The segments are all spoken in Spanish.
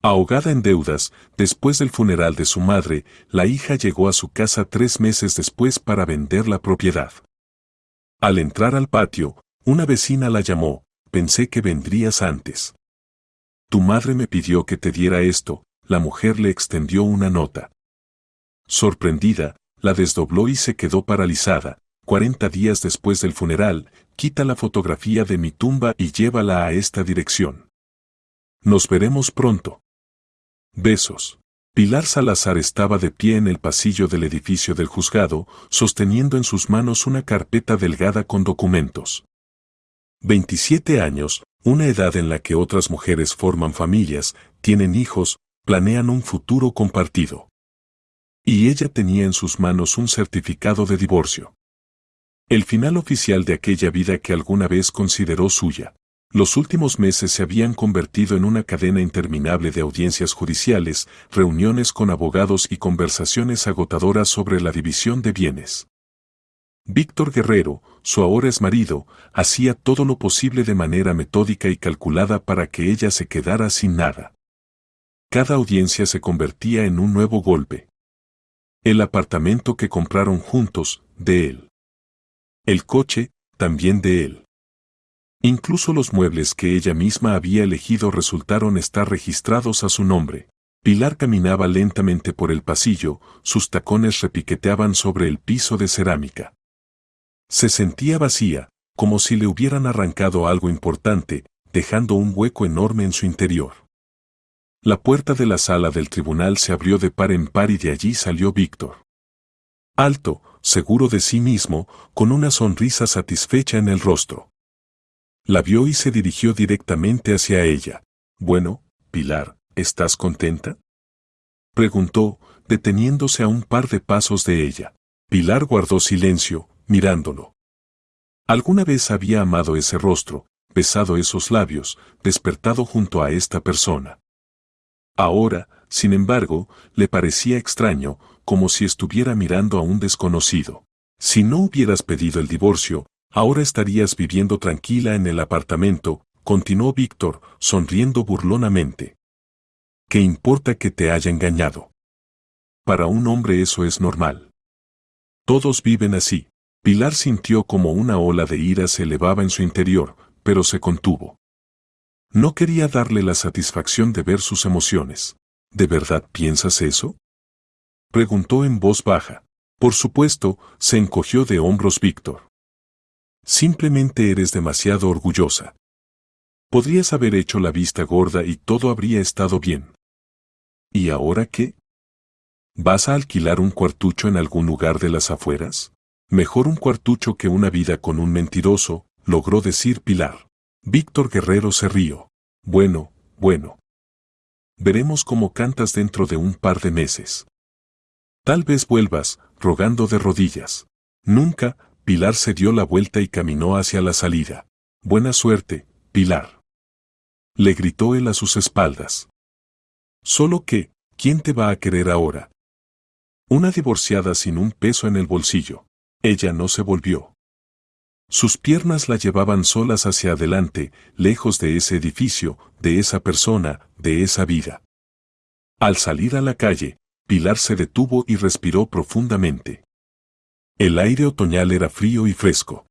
Ahogada en deudas, después del funeral de su madre, la hija llegó a su casa 3 meses después para vender la propiedad. Al entrar al patio, una vecina la llamó: pensé que vendrías antes. Tu madre me pidió que te diera esto. La mujer le extendió una nota. Sorprendida, la desdobló y se quedó paralizada. 40 días después del funeral, quita la fotografía de mi tumba y llévala a esta dirección. Nos veremos pronto. Besos. Pilar Salazar estaba de pie en el pasillo del edificio del juzgado, sosteniendo en sus manos una carpeta delgada con documentos. 27 años, una edad en la que otras mujeres forman familias, tienen hijos, planean un futuro compartido. Y ella tenía en sus manos un certificado de divorcio. El final oficial de aquella vida que alguna vez consideró suya. Los últimos meses se habían convertido en una cadena interminable de audiencias judiciales, reuniones con abogados y conversaciones agotadoras sobre la división de bienes. Víctor Guerrero, su ahora exmarido, hacía todo lo posible de manera metódica y calculada para que ella se quedara sin nada. Cada audiencia se convertía en un nuevo golpe. El apartamento que compraron juntos, de él. El coche, también de él. Incluso los muebles que ella misma había elegido resultaron estar registrados a su nombre. Pilar caminaba lentamente por el pasillo, sus tacones repiqueteaban sobre el piso de cerámica. Se sentía vacía, como si le hubieran arrancado algo importante, dejando un hueco enorme en su interior. La puerta de la sala del tribunal se abrió de par en par y de allí salió Víctor. Alto, seguro de sí mismo, con una sonrisa satisfecha en el rostro. La vio y se dirigió directamente hacia ella. Bueno, Pilar, ¿estás contenta?, preguntó, deteniéndose a un par de pasos de ella. Pilar guardó silencio, mirándolo. Alguna vez había amado ese rostro, besado esos labios, despertado junto a esta persona. Ahora, sin embargo, le parecía extraño, como si estuviera mirando a un desconocido. Si no hubieras pedido el divorcio, ahora estarías viviendo tranquila en el apartamento, continuó Víctor, sonriendo burlonamente. ¿Qué importa que te haya engañado? Para un hombre eso es normal. Todos viven así. Pilar sintió como una ola de ira se elevaba en su interior, pero se contuvo. No quería darle la satisfacción de ver sus emociones. ¿De verdad piensas eso?, preguntó en voz baja. Por supuesto, se encogió de hombros Víctor. Simplemente eres demasiado orgullosa. Podrías haber hecho la vista gorda y todo habría estado bien. ¿Y ahora qué? ¿Vas a alquilar un cuartucho en algún lugar de las afueras? Mejor un cuartucho que una vida con un mentiroso, logró decir Pilar. Víctor Guerrero se rió. Bueno. Veremos cómo cantas dentro de un par de meses. Tal vez vuelvas, rogando de rodillas. Nunca. Pilar se dio la vuelta y caminó hacia la salida. Buena suerte, Pilar, le gritó él a sus espaldas. Solo que, ¿quién te va a querer ahora? Una divorciada sin un peso en el bolsillo. Ella no se volvió. Sus piernas la llevaban solas hacia adelante, lejos de ese edificio, de esa persona, de esa vida. Al salir a la calle, Pilar se detuvo y respiró profundamente. El aire otoñal era frío y fresco.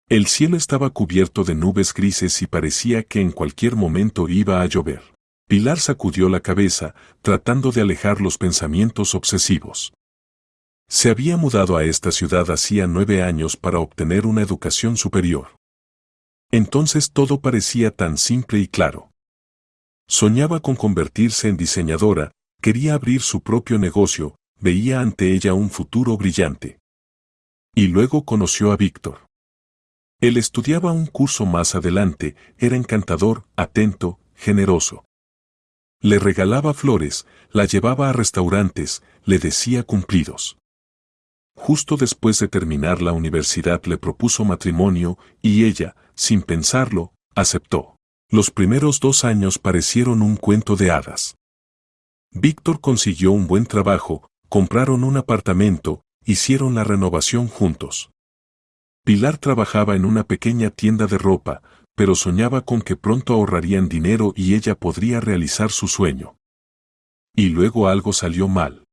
El cielo estaba cubierto de nubes grises y parecía que en cualquier momento iba a llover. Pilar sacudió la cabeza, tratando de alejar los pensamientos obsesivos. Se había mudado a esta ciudad hacía 9 años para obtener una educación superior. Entonces todo parecía tan simple y claro. Soñaba con convertirse en diseñadora, quería abrir su propio negocio, veía ante ella un futuro brillante. Y luego conoció a Víctor. Él estudiaba un curso más adelante, era encantador, atento, generoso. Le regalaba flores, la llevaba a restaurantes, le decía cumplidos. Justo después de terminar la universidad le propuso matrimonio y ella, sin pensarlo, aceptó. Los primeros 2 años parecieron un cuento de hadas. Víctor consiguió un buen trabajo, compraron un apartamento, hicieron la renovación juntos. Pilar trabajaba en una pequeña tienda de ropa, pero soñaba con que pronto ahorrarían dinero y ella podría realizar su sueño. Y luego algo salió mal.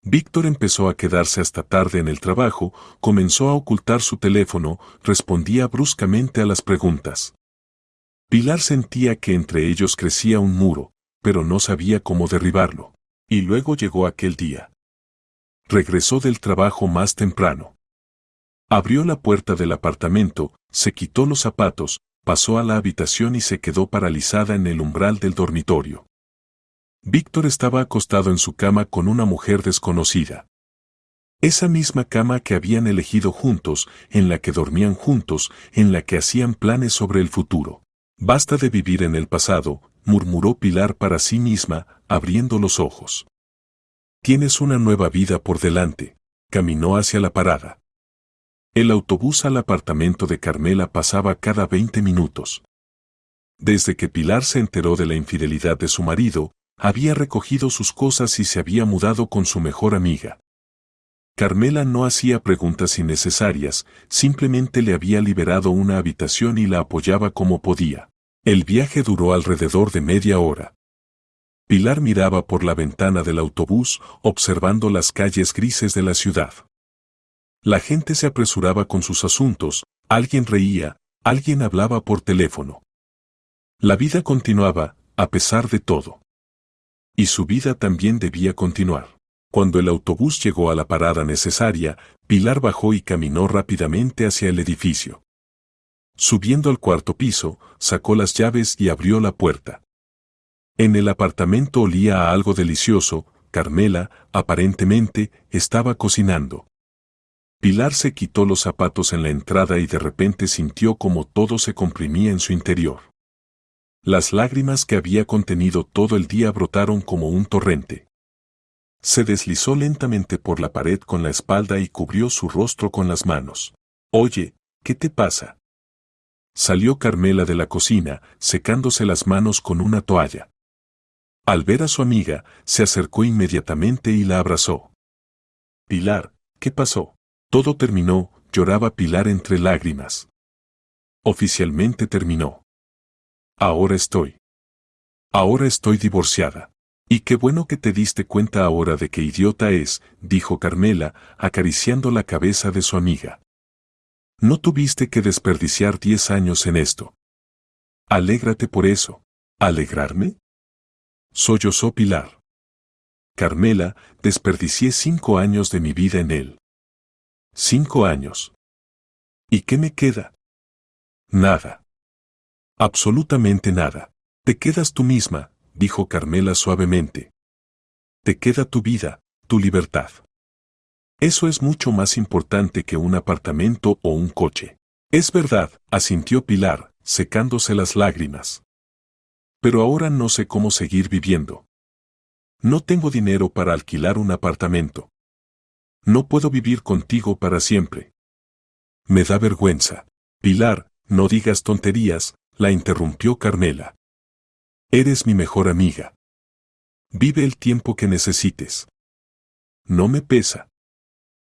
Víctor empezó a quedarse hasta tarde en el trabajo, comenzó a ocultar su teléfono, respondía bruscamente a las preguntas. Pilar sentía que entre ellos crecía un muro, pero no sabía cómo derribarlo. Y luego llegó aquel día. Regresó del trabajo más temprano. Abrió la puerta del apartamento, se quitó los zapatos, pasó a la habitación y se quedó paralizada en el umbral del dormitorio. Víctor estaba acostado en su cama con una mujer desconocida. Esa misma cama que habían elegido juntos, en la que dormían juntos, en la que hacían planes sobre el futuro. Basta de vivir en el pasado, murmuró Pilar para sí misma, abriendo los ojos. Tienes una nueva vida por delante. Caminó hacia la parada. El autobús al apartamento de Carmela pasaba cada 20 minutos. Desde que Pilar se enteró de la infidelidad de su marido, había recogido sus cosas y se había mudado con su mejor amiga. Carmela no hacía preguntas innecesarias, simplemente le había liberado una habitación y la apoyaba como podía. El viaje duró alrededor de media hora. Pilar miraba por la ventana del autobús, observando las calles grises de la ciudad. La gente se apresuraba con sus asuntos, alguien reía, alguien hablaba por teléfono. La vida continuaba, a pesar de todo. Y su vida también debía continuar. Cuando el autobús llegó a la parada necesaria, Pilar bajó y caminó rápidamente hacia el edificio. Subiendo al cuarto piso, sacó las llaves y abrió la puerta. En el apartamento olía a algo delicioso, Carmela, aparentemente, estaba cocinando. Pilar se quitó los zapatos en la entrada y de repente sintió como todo se comprimía en su interior. Las lágrimas que había contenido todo el día brotaron como un torrente. Se deslizó lentamente por la pared con la espalda y cubrió su rostro con las manos. Oye, ¿qué te pasa? Salió Carmela de la cocina, secándose las manos con una toalla. Al ver a su amiga, se acercó inmediatamente y la abrazó. Pilar, ¿qué pasó? Todo terminó, lloraba Pilar entre lágrimas. Oficialmente terminó. Ahora estoy divorciada. Y qué bueno que te diste cuenta ahora de qué idiota es, dijo Carmela, acariciando la cabeza de su amiga. No tuviste que desperdiciar 10 años en esto. Alégrate por eso. ¿Alegrarme? Sollozó Pilar. Carmela, desperdicié 5 años de mi vida en él. 5 años. ¿Y qué me queda? Nada. Absolutamente nada. Te quedas tú misma, dijo Carmela suavemente. Te queda tu vida, tu libertad. Eso es mucho más importante que un apartamento o un coche. Es verdad, asintió Pilar, secándose las lágrimas. Pero ahora no sé cómo seguir viviendo. No tengo dinero para alquilar un apartamento. No puedo vivir contigo para siempre. Me da vergüenza. Pilar, no digas tonterías, la interrumpió Carmela. Eres mi mejor amiga. Vive el tiempo que necesites. No me pesa.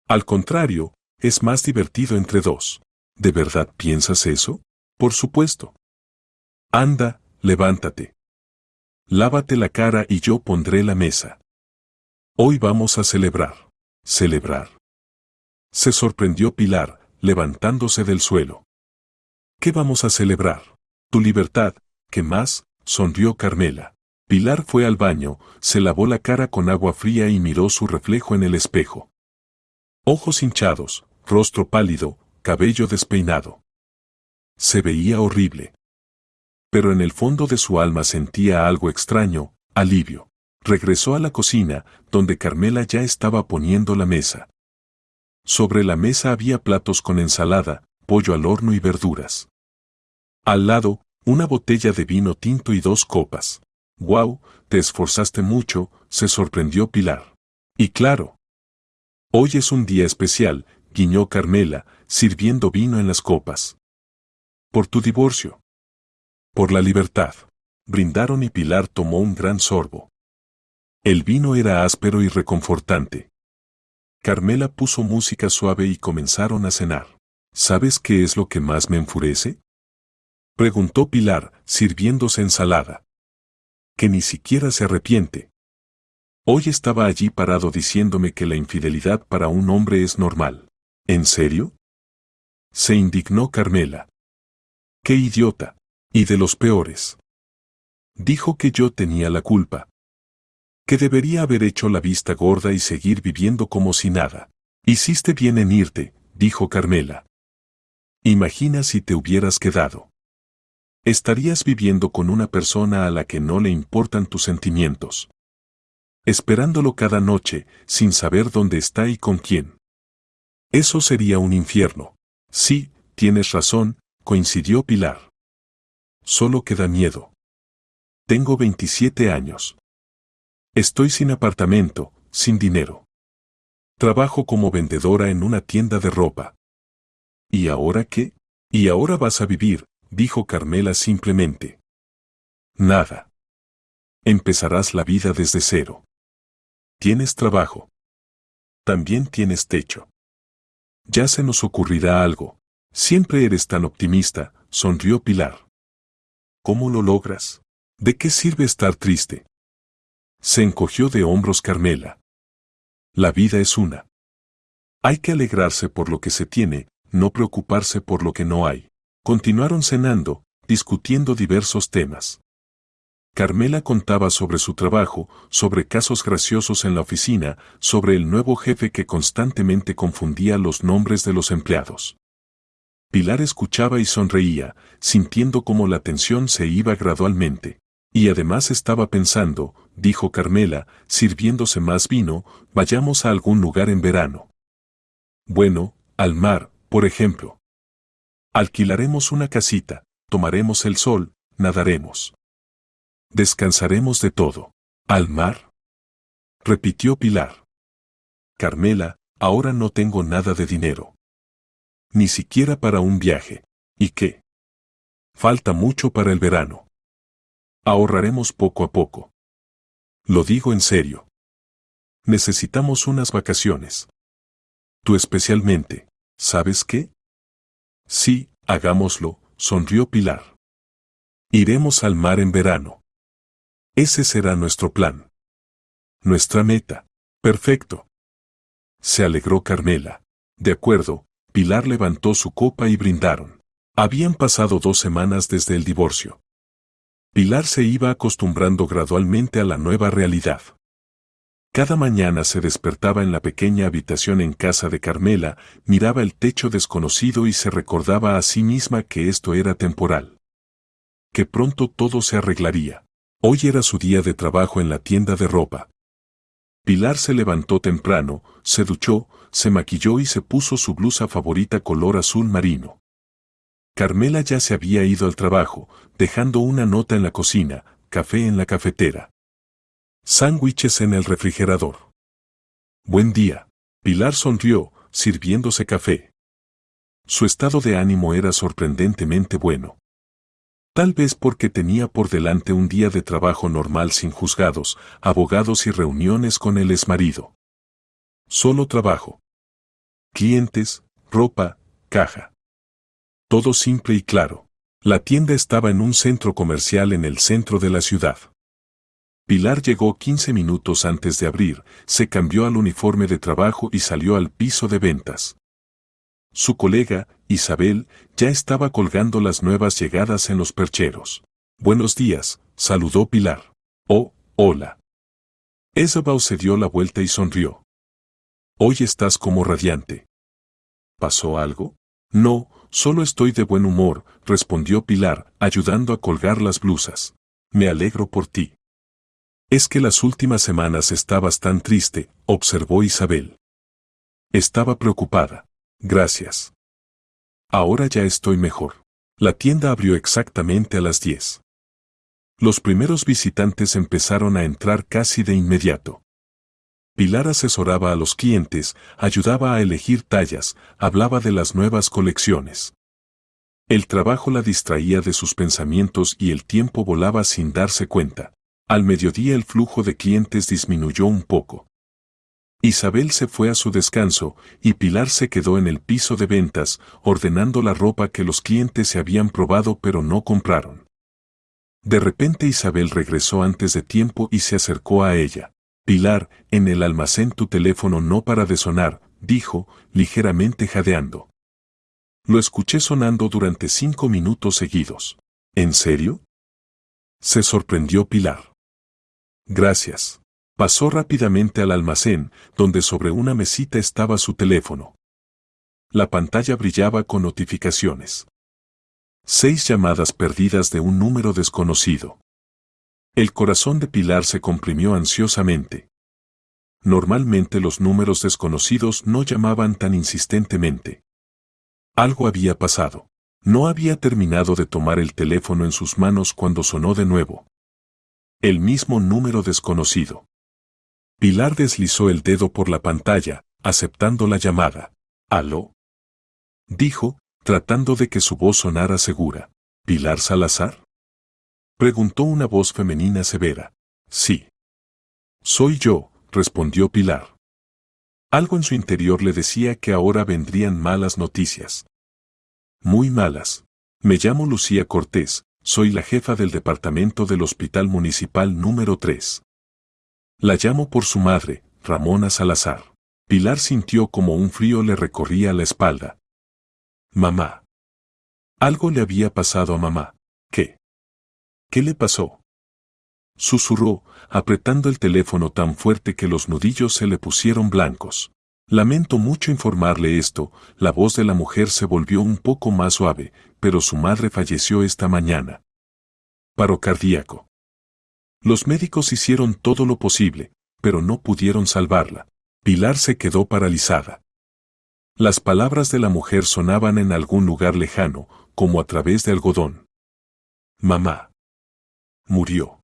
Al contrario, es más divertido entre dos. ¿De verdad piensas eso? Por supuesto. Anda, levántate. Lávate la cara y yo pondré la mesa. Hoy vamos a celebrar. ¿Celebrar? Se sorprendió Pilar, levantándose del suelo. ¿Qué vamos a celebrar? Tu libertad. ¿Qué más? Sonrió Carmela. Pilar fue al baño, se lavó la cara con agua fría y miró su reflejo en el espejo. Ojos hinchados, rostro pálido, cabello despeinado. Se veía horrible. Pero en el fondo de su alma sentía algo extraño, alivio. Regresó a la cocina, donde Carmela ya estaba poniendo la mesa. Sobre la mesa había platos con ensalada, pollo al horno y verduras. Al lado, una botella de vino tinto y 2 copas. «¡Guau! Te esforzaste mucho», se sorprendió Pilar. Y claro. Hoy es un día especial, guiñó Carmela, sirviendo vino en las copas. Por tu divorcio. Por la libertad. Brindaron y Pilar tomó un gran sorbo. El vino era áspero y reconfortante. Carmela puso música suave y comenzaron a cenar. ¿Sabes qué es lo que más me enfurece? Preguntó Pilar, sirviéndose ensalada. Que ni siquiera se arrepiente. Hoy estaba allí parado diciéndome que la infidelidad para un hombre es normal. ¿En serio? Se indignó Carmela. ¡Qué idiota! Y de los peores. Dijo que yo tenía la culpa. Que debería haber hecho la vista gorda y seguir viviendo como si nada. Hiciste bien en irte, dijo Carmela. Imagina si te hubieras quedado. Estarías viviendo con una persona a la que no le importan tus sentimientos. Esperándolo cada noche, sin saber dónde está y con quién. Eso sería un infierno. Sí, tienes razón, coincidió Pilar. Solo que da miedo. Tengo 27 años. Estoy sin apartamento, sin dinero. Trabajo como vendedora en una tienda de ropa. ¿Y ahora qué? ¿Y ahora vas a vivir?, dijo Carmela simplemente. Nada. Empezarás la vida desde cero. Tienes trabajo. También tienes techo. Ya se nos ocurrirá algo. Siempre eres tan optimista, sonrió Pilar. ¿Cómo lo logras? ¿De qué sirve estar triste? Se encogió de hombros Carmela. La vida es una. Hay que alegrarse por lo que se tiene, no preocuparse por lo que no hay. Continuaron cenando, discutiendo diversos temas. Carmela contaba sobre su trabajo, sobre casos graciosos en la oficina, sobre el nuevo jefe que constantemente confundía los nombres de los empleados. Pilar escuchaba y sonreía, sintiendo cómo la tensión se iba gradualmente. Y además estaba pensando, dijo Carmela, sirviéndose más vino, vayamos a algún lugar en verano. Bueno, al mar, por ejemplo. Alquilaremos una casita, tomaremos el sol, nadaremos. Descansaremos de todo. ¿Al mar? Repitió Pilar. Carmela, ahora no tengo nada de dinero. Ni siquiera para un viaje. ¿Y qué? Falta mucho para el verano. Ahorraremos poco a poco. Lo digo en serio. Necesitamos unas vacaciones. Tú especialmente, ¿sabes qué? Sí, hagámoslo, sonrió Pilar. Iremos al mar en verano. Ese será nuestro plan. Nuestra meta. Perfecto. Se alegró Carmela. De acuerdo, Pilar levantó su copa y brindaron. Habían pasado 2 semanas desde el divorcio. Pilar se iba acostumbrando gradualmente a la nueva realidad. Cada mañana se despertaba en la pequeña habitación en casa de Carmela, miraba el techo desconocido y se recordaba a sí misma que esto era temporal. Que pronto todo se arreglaría. Hoy era su día de trabajo en la tienda de ropa. Pilar se levantó temprano, se duchó, se maquilló y se puso su blusa favorita color azul marino. Carmela ya se había ido al trabajo, dejando una nota en la cocina, café en la cafetera. Sándwiches en el refrigerador. Buen día. Pilar sonrió, sirviéndose café. Su estado de ánimo era sorprendentemente bueno. Tal vez porque tenía por delante un día de trabajo normal sin juzgados, abogados y reuniones con el exmarido. Solo trabajo. Clientes, ropa, caja. Todo simple y claro. La tienda estaba en un centro comercial en el centro de la ciudad. Pilar llegó 15 minutos antes de abrir, se cambió al uniforme de trabajo y salió al piso de ventas. Su colega, Isabel, ya estaba colgando las nuevas llegadas en los percheros. Buenos días, saludó Pilar. Oh, hola. Isabel se dio la vuelta y sonrió. Hoy estás como radiante. ¿Pasó algo? No, solo estoy de buen humor, respondió Pilar, ayudando a colgar las blusas. Me alegro por ti. Es que las últimas semanas estabas tan triste, observó Isabel. Estaba preocupada. Gracias. Ahora ya estoy mejor. La tienda abrió exactamente a las 10. Los primeros visitantes empezaron a entrar casi de inmediato. Pilar asesoraba a los clientes, ayudaba a elegir tallas, hablaba de las nuevas colecciones. El trabajo la distraía de sus pensamientos y el tiempo volaba sin darse cuenta. Al mediodía el flujo de clientes disminuyó un poco. Isabel se fue a su descanso y Pilar se quedó en el piso de ventas, ordenando la ropa que los clientes se habían probado pero no compraron. De repente Isabel regresó antes de tiempo y se acercó a ella. Pilar, en el almacén tu teléfono no para de sonar, dijo, ligeramente jadeando. Lo escuché sonando durante 5 minutos seguidos. ¿En serio? Se sorprendió Pilar. Gracias. Pasó rápidamente al almacén, donde sobre una mesita estaba su teléfono. La pantalla brillaba con notificaciones. 6 llamadas perdidas de un número desconocido. El corazón de Pilar se comprimió ansiosamente. Normalmente los números desconocidos no llamaban tan insistentemente. Algo había pasado. No había terminado de tomar el teléfono en sus manos cuando sonó de nuevo. El mismo número desconocido. Pilar deslizó el dedo por la pantalla, aceptando la llamada. ¿Aló? Dijo, tratando de que su voz sonara segura. ¿Pilar Salazar? Preguntó una voz femenina severa. Sí. Soy yo, respondió Pilar. Algo en su interior le decía que ahora vendrían malas noticias. Muy malas. Me llamo Lucía Cortés, soy la jefa del departamento del Hospital Municipal número 3. La llamo por su madre, Ramona Salazar. Pilar sintió como un frío le recorría la espalda. Mamá. Algo le había pasado a mamá. ¿Qué? ¿Qué le pasó? Susurró, apretando el teléfono tan fuerte que los nudillos se le pusieron blancos. Lamento mucho informarle esto, la voz de la mujer se volvió un poco más suave, pero su madre falleció esta mañana. Paro cardíaco. Los médicos hicieron todo lo posible, pero no pudieron salvarla. Pilar se quedó paralizada. Las palabras de la mujer sonaban en algún lugar lejano, como a través de algodón. Mamá. Murió.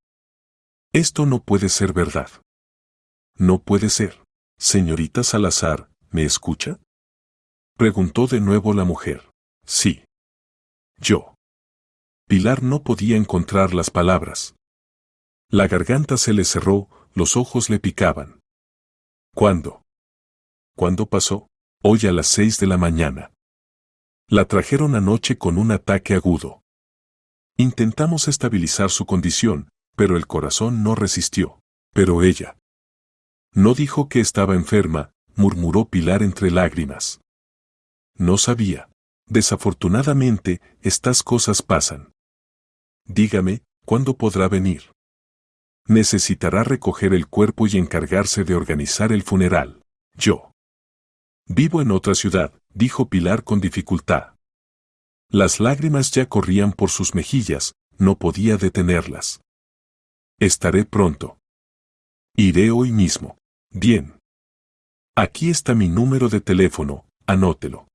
Esto no puede ser verdad. No puede ser. Señorita Salazar, ¿me escucha? Preguntó de nuevo la mujer. Sí. Yo. Pilar no podía encontrar las palabras. La garganta se le cerró, los ojos le picaban. ¿Cuándo? ¿Cuándo pasó? Hoy a las 6 de la mañana. La trajeron anoche con un ataque agudo. Intentamos estabilizar su condición, pero el corazón no resistió. Pero ella. No dijo que estaba enferma, murmuró Pilar entre lágrimas. No sabía. Desafortunadamente, estas cosas pasan. Dígame, ¿cuándo podrá venir? Necesitará recoger el cuerpo y encargarse de organizar el funeral. Yo. Vivo en otra ciudad, dijo Pilar con dificultad. Las lágrimas ya corrían por sus mejillas, no podía detenerlas. Estaré pronto. Iré hoy mismo. Bien. Aquí está mi número de teléfono, anótelo.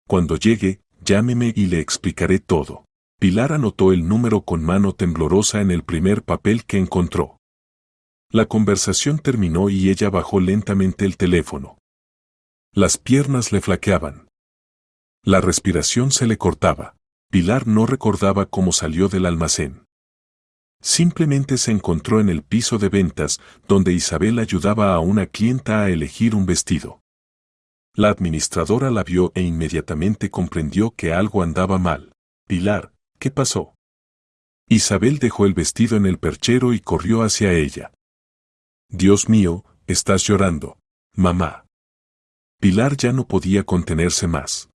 Cuando llegue, llámeme y le explicaré todo. Pilar anotó el número con mano temblorosa en el primer papel que encontró. La conversación terminó y ella bajó lentamente el teléfono. Las piernas le flaqueaban. La respiración se le cortaba. Pilar no recordaba cómo salió del almacén. Simplemente se encontró en el piso de ventas, donde Isabel ayudaba a una clienta a elegir un vestido. La administradora la vio e inmediatamente comprendió que algo andaba mal. Pilar, ¿qué pasó? Isabel dejó el vestido en el perchero y corrió hacia ella. Dios mío, estás llorando, mamá. Pilar ya no podía contenerse más.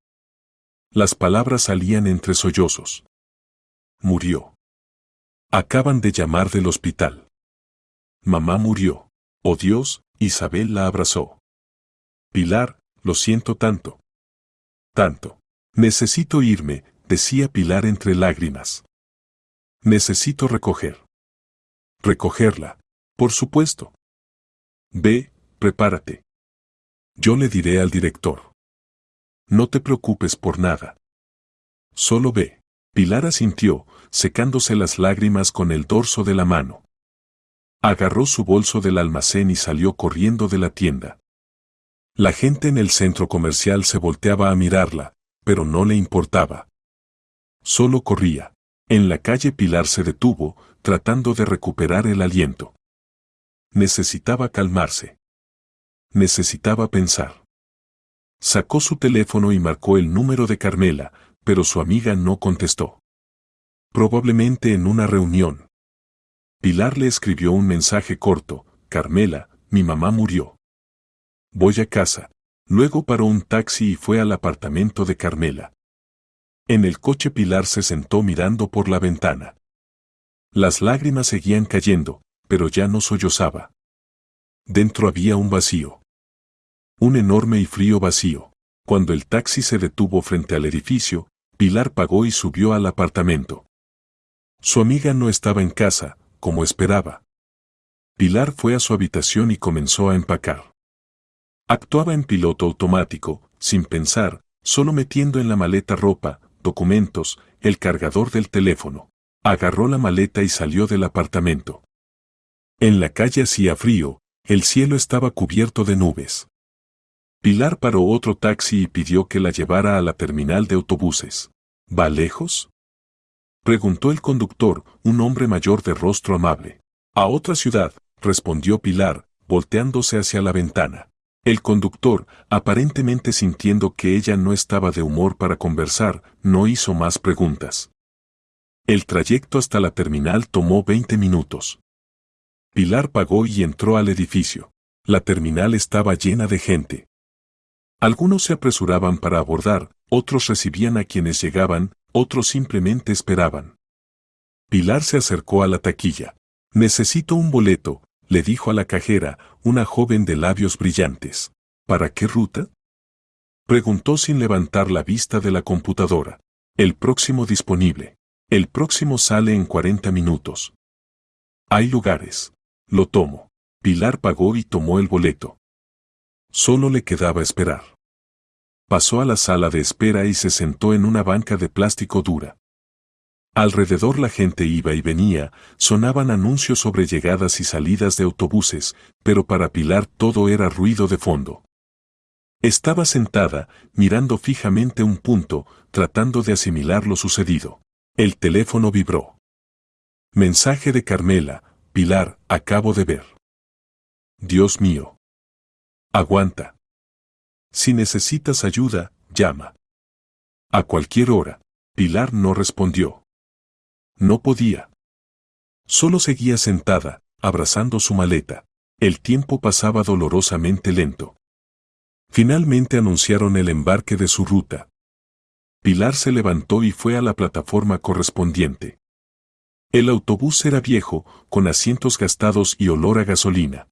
Las palabras salían entre sollozos. Murió. Acaban de llamar del hospital. Mamá murió. Oh Dios, Isabel la abrazó. Pilar, lo siento tanto. Tanto. Necesito irme, decía Pilar entre lágrimas. Necesito recoger. Recogerla, por supuesto. Ve, prepárate. Yo le diré al director. No te preocupes por nada. Solo ve. Pilar asintió, secándose las lágrimas con el dorso de la mano. Agarró su bolso del almacén y salió corriendo de la tienda. La gente en el centro comercial se volteaba a mirarla, pero no le importaba. Solo corría. En la calle Pilar se detuvo, tratando de recuperar el aliento. Necesitaba calmarse. Necesitaba pensar. Sacó su teléfono y marcó el número de Carmela, pero su amiga no contestó. Probablemente en una reunión. Pilar le escribió un mensaje corto: Carmela, mi mamá murió. Voy a casa. Luego paró un taxi y fue al apartamento de Carmela. En el coche Pilar se sentó mirando por la ventana. Las lágrimas seguían cayendo, pero ya no sollozaba. Dentro había un vacío. Un enorme y frío vacío. Cuando el taxi se detuvo frente al edificio, Pilar pagó y subió al apartamento. Su amiga no estaba en casa, como esperaba. Pilar fue a su habitación y comenzó a empacar. Actuaba en piloto automático, sin pensar, solo metiendo en la maleta ropa, documentos, el cargador del teléfono. Agarró la maleta y salió del apartamento. En la calle hacía frío, el cielo estaba cubierto de nubes. Pilar paró otro taxi y pidió que la llevara a la terminal de autobuses. ¿Va lejos?, preguntó el conductor, un hombre mayor de rostro amable. A otra ciudad, respondió Pilar, volteándose hacia la ventana. El conductor, aparentemente sintiendo que ella no estaba de humor para conversar, no hizo más preguntas. El trayecto hasta la terminal tomó 20 minutos. Pilar pagó y entró al edificio. La terminal estaba llena de gente. Algunos se apresuraban para abordar, otros recibían a quienes llegaban, otros simplemente esperaban. Pilar se acercó a la taquilla. Necesito un boleto, le dijo a la cajera, una joven de labios brillantes. ¿Para qué ruta?, preguntó sin levantar la vista de la computadora. El próximo disponible. El próximo sale en 40 minutos. Hay lugares. Lo tomo. Pilar pagó y tomó el boleto. Solo le quedaba esperar. Pasó a la sala de espera y se sentó en una banca de plástico dura. Alrededor la gente iba y venía, sonaban anuncios sobre llegadas y salidas de autobuses, pero para Pilar todo era ruido de fondo. Estaba sentada, mirando fijamente un punto, tratando de asimilar lo sucedido. El teléfono vibró. Mensaje de Carmela: Pilar, acabo de ver. Dios mío. Aguanta. Si necesitas ayuda, llama. A cualquier hora. Pilar no respondió. No podía. Solo seguía sentada, abrazando su maleta. El tiempo pasaba dolorosamente lento. Finalmente anunciaron el embarque de su ruta. Pilar se levantó y fue a la plataforma correspondiente. El autobús era viejo, con asientos gastados y olor a gasolina.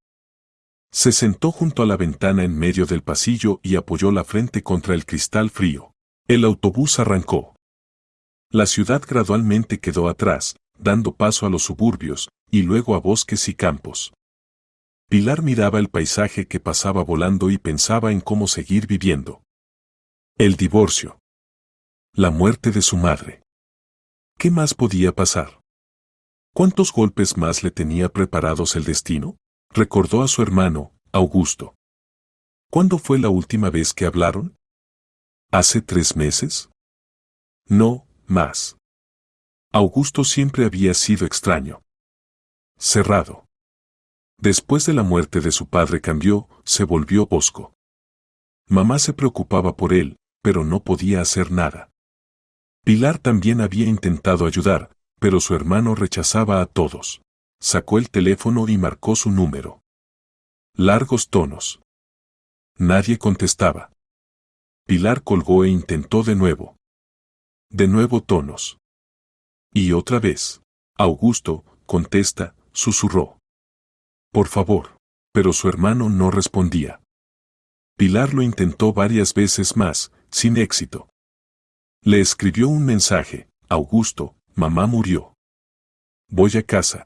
Se sentó junto a la ventana en medio del pasillo y apoyó la frente contra el cristal frío. El autobús arrancó. La ciudad gradualmente quedó atrás, dando paso a los suburbios, y luego a bosques y campos. Pilar miraba el paisaje que pasaba volando y pensaba en cómo seguir viviendo. El divorcio. La muerte de su madre. ¿Qué más podía pasar? ¿Cuántos golpes más le tenía preparados el destino? Recordó a su hermano, Augusto. ¿Cuándo fue la última vez que hablaron? ¿Hace 3 meses? No, más. Augusto siempre había sido extraño. Cerrado. Después de la muerte de su padre cambió, se volvió hosco. Mamá se preocupaba por él, pero no podía hacer nada. Pilar también había intentado ayudar, pero su hermano rechazaba a todos. Sacó el teléfono y marcó su número. Largos tonos. Nadie contestaba. Pilar colgó e intentó de nuevo. De nuevo tonos. Y otra vez. Augusto, contesta, susurró. Por favor. Pero su hermano no respondía. Pilar lo intentó varias veces más, sin éxito. Le escribió un mensaje: Augusto, mamá murió. Voy a casa.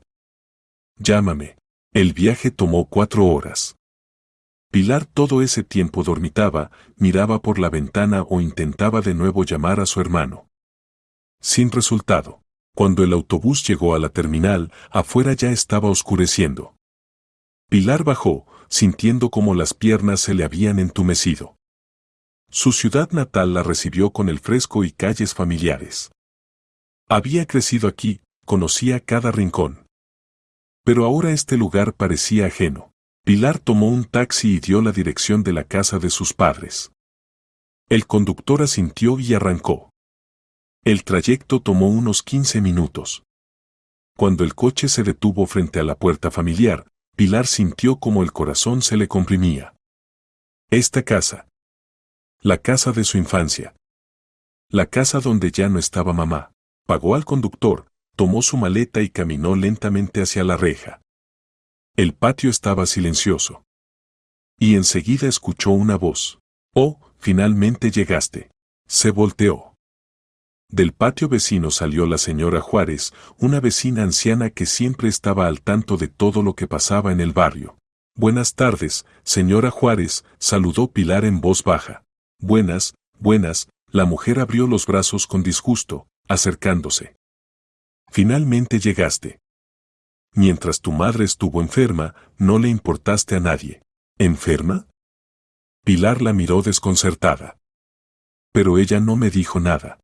Llámame. El viaje tomó 4 horas. Pilar todo ese tiempo dormitaba, miraba por la ventana o intentaba de nuevo llamar a su hermano. Sin resultado. Cuando el autobús llegó a la terminal, afuera ya estaba oscureciendo. Pilar bajó, sintiendo como las piernas se le habían entumecido. Su ciudad natal la recibió con el fresco y calles familiares. Había crecido aquí, conocía cada rincón. Pero ahora este lugar parecía ajeno. Pilar tomó un taxi y dio la dirección de la casa de sus padres. El conductor asintió y arrancó. El trayecto tomó unos 15 minutos. Cuando el coche se detuvo frente a la puerta familiar, Pilar sintió como el corazón se le comprimía. Esta casa. La casa de su infancia. La casa donde ya no estaba mamá. Pagó al conductor, tomó su maleta y caminó lentamente hacia la reja. El patio estaba silencioso. Y enseguida escuchó una voz. «Oh, finalmente llegaste». Se volteó. Del patio vecino salió la señora Juárez, una vecina anciana que siempre estaba al tanto de todo lo que pasaba en el barrio. «Buenas tardes, señora Juárez», saludó Pilar en voz baja. «Buenas, buenas», la mujer abrió los brazos con disgusto, acercándose. «Finalmente llegaste. Mientras tu madre estuvo enferma, no le importaste a nadie». «¿Enferma?». Pilar la miró desconcertada. «Pero ella no me dijo nada».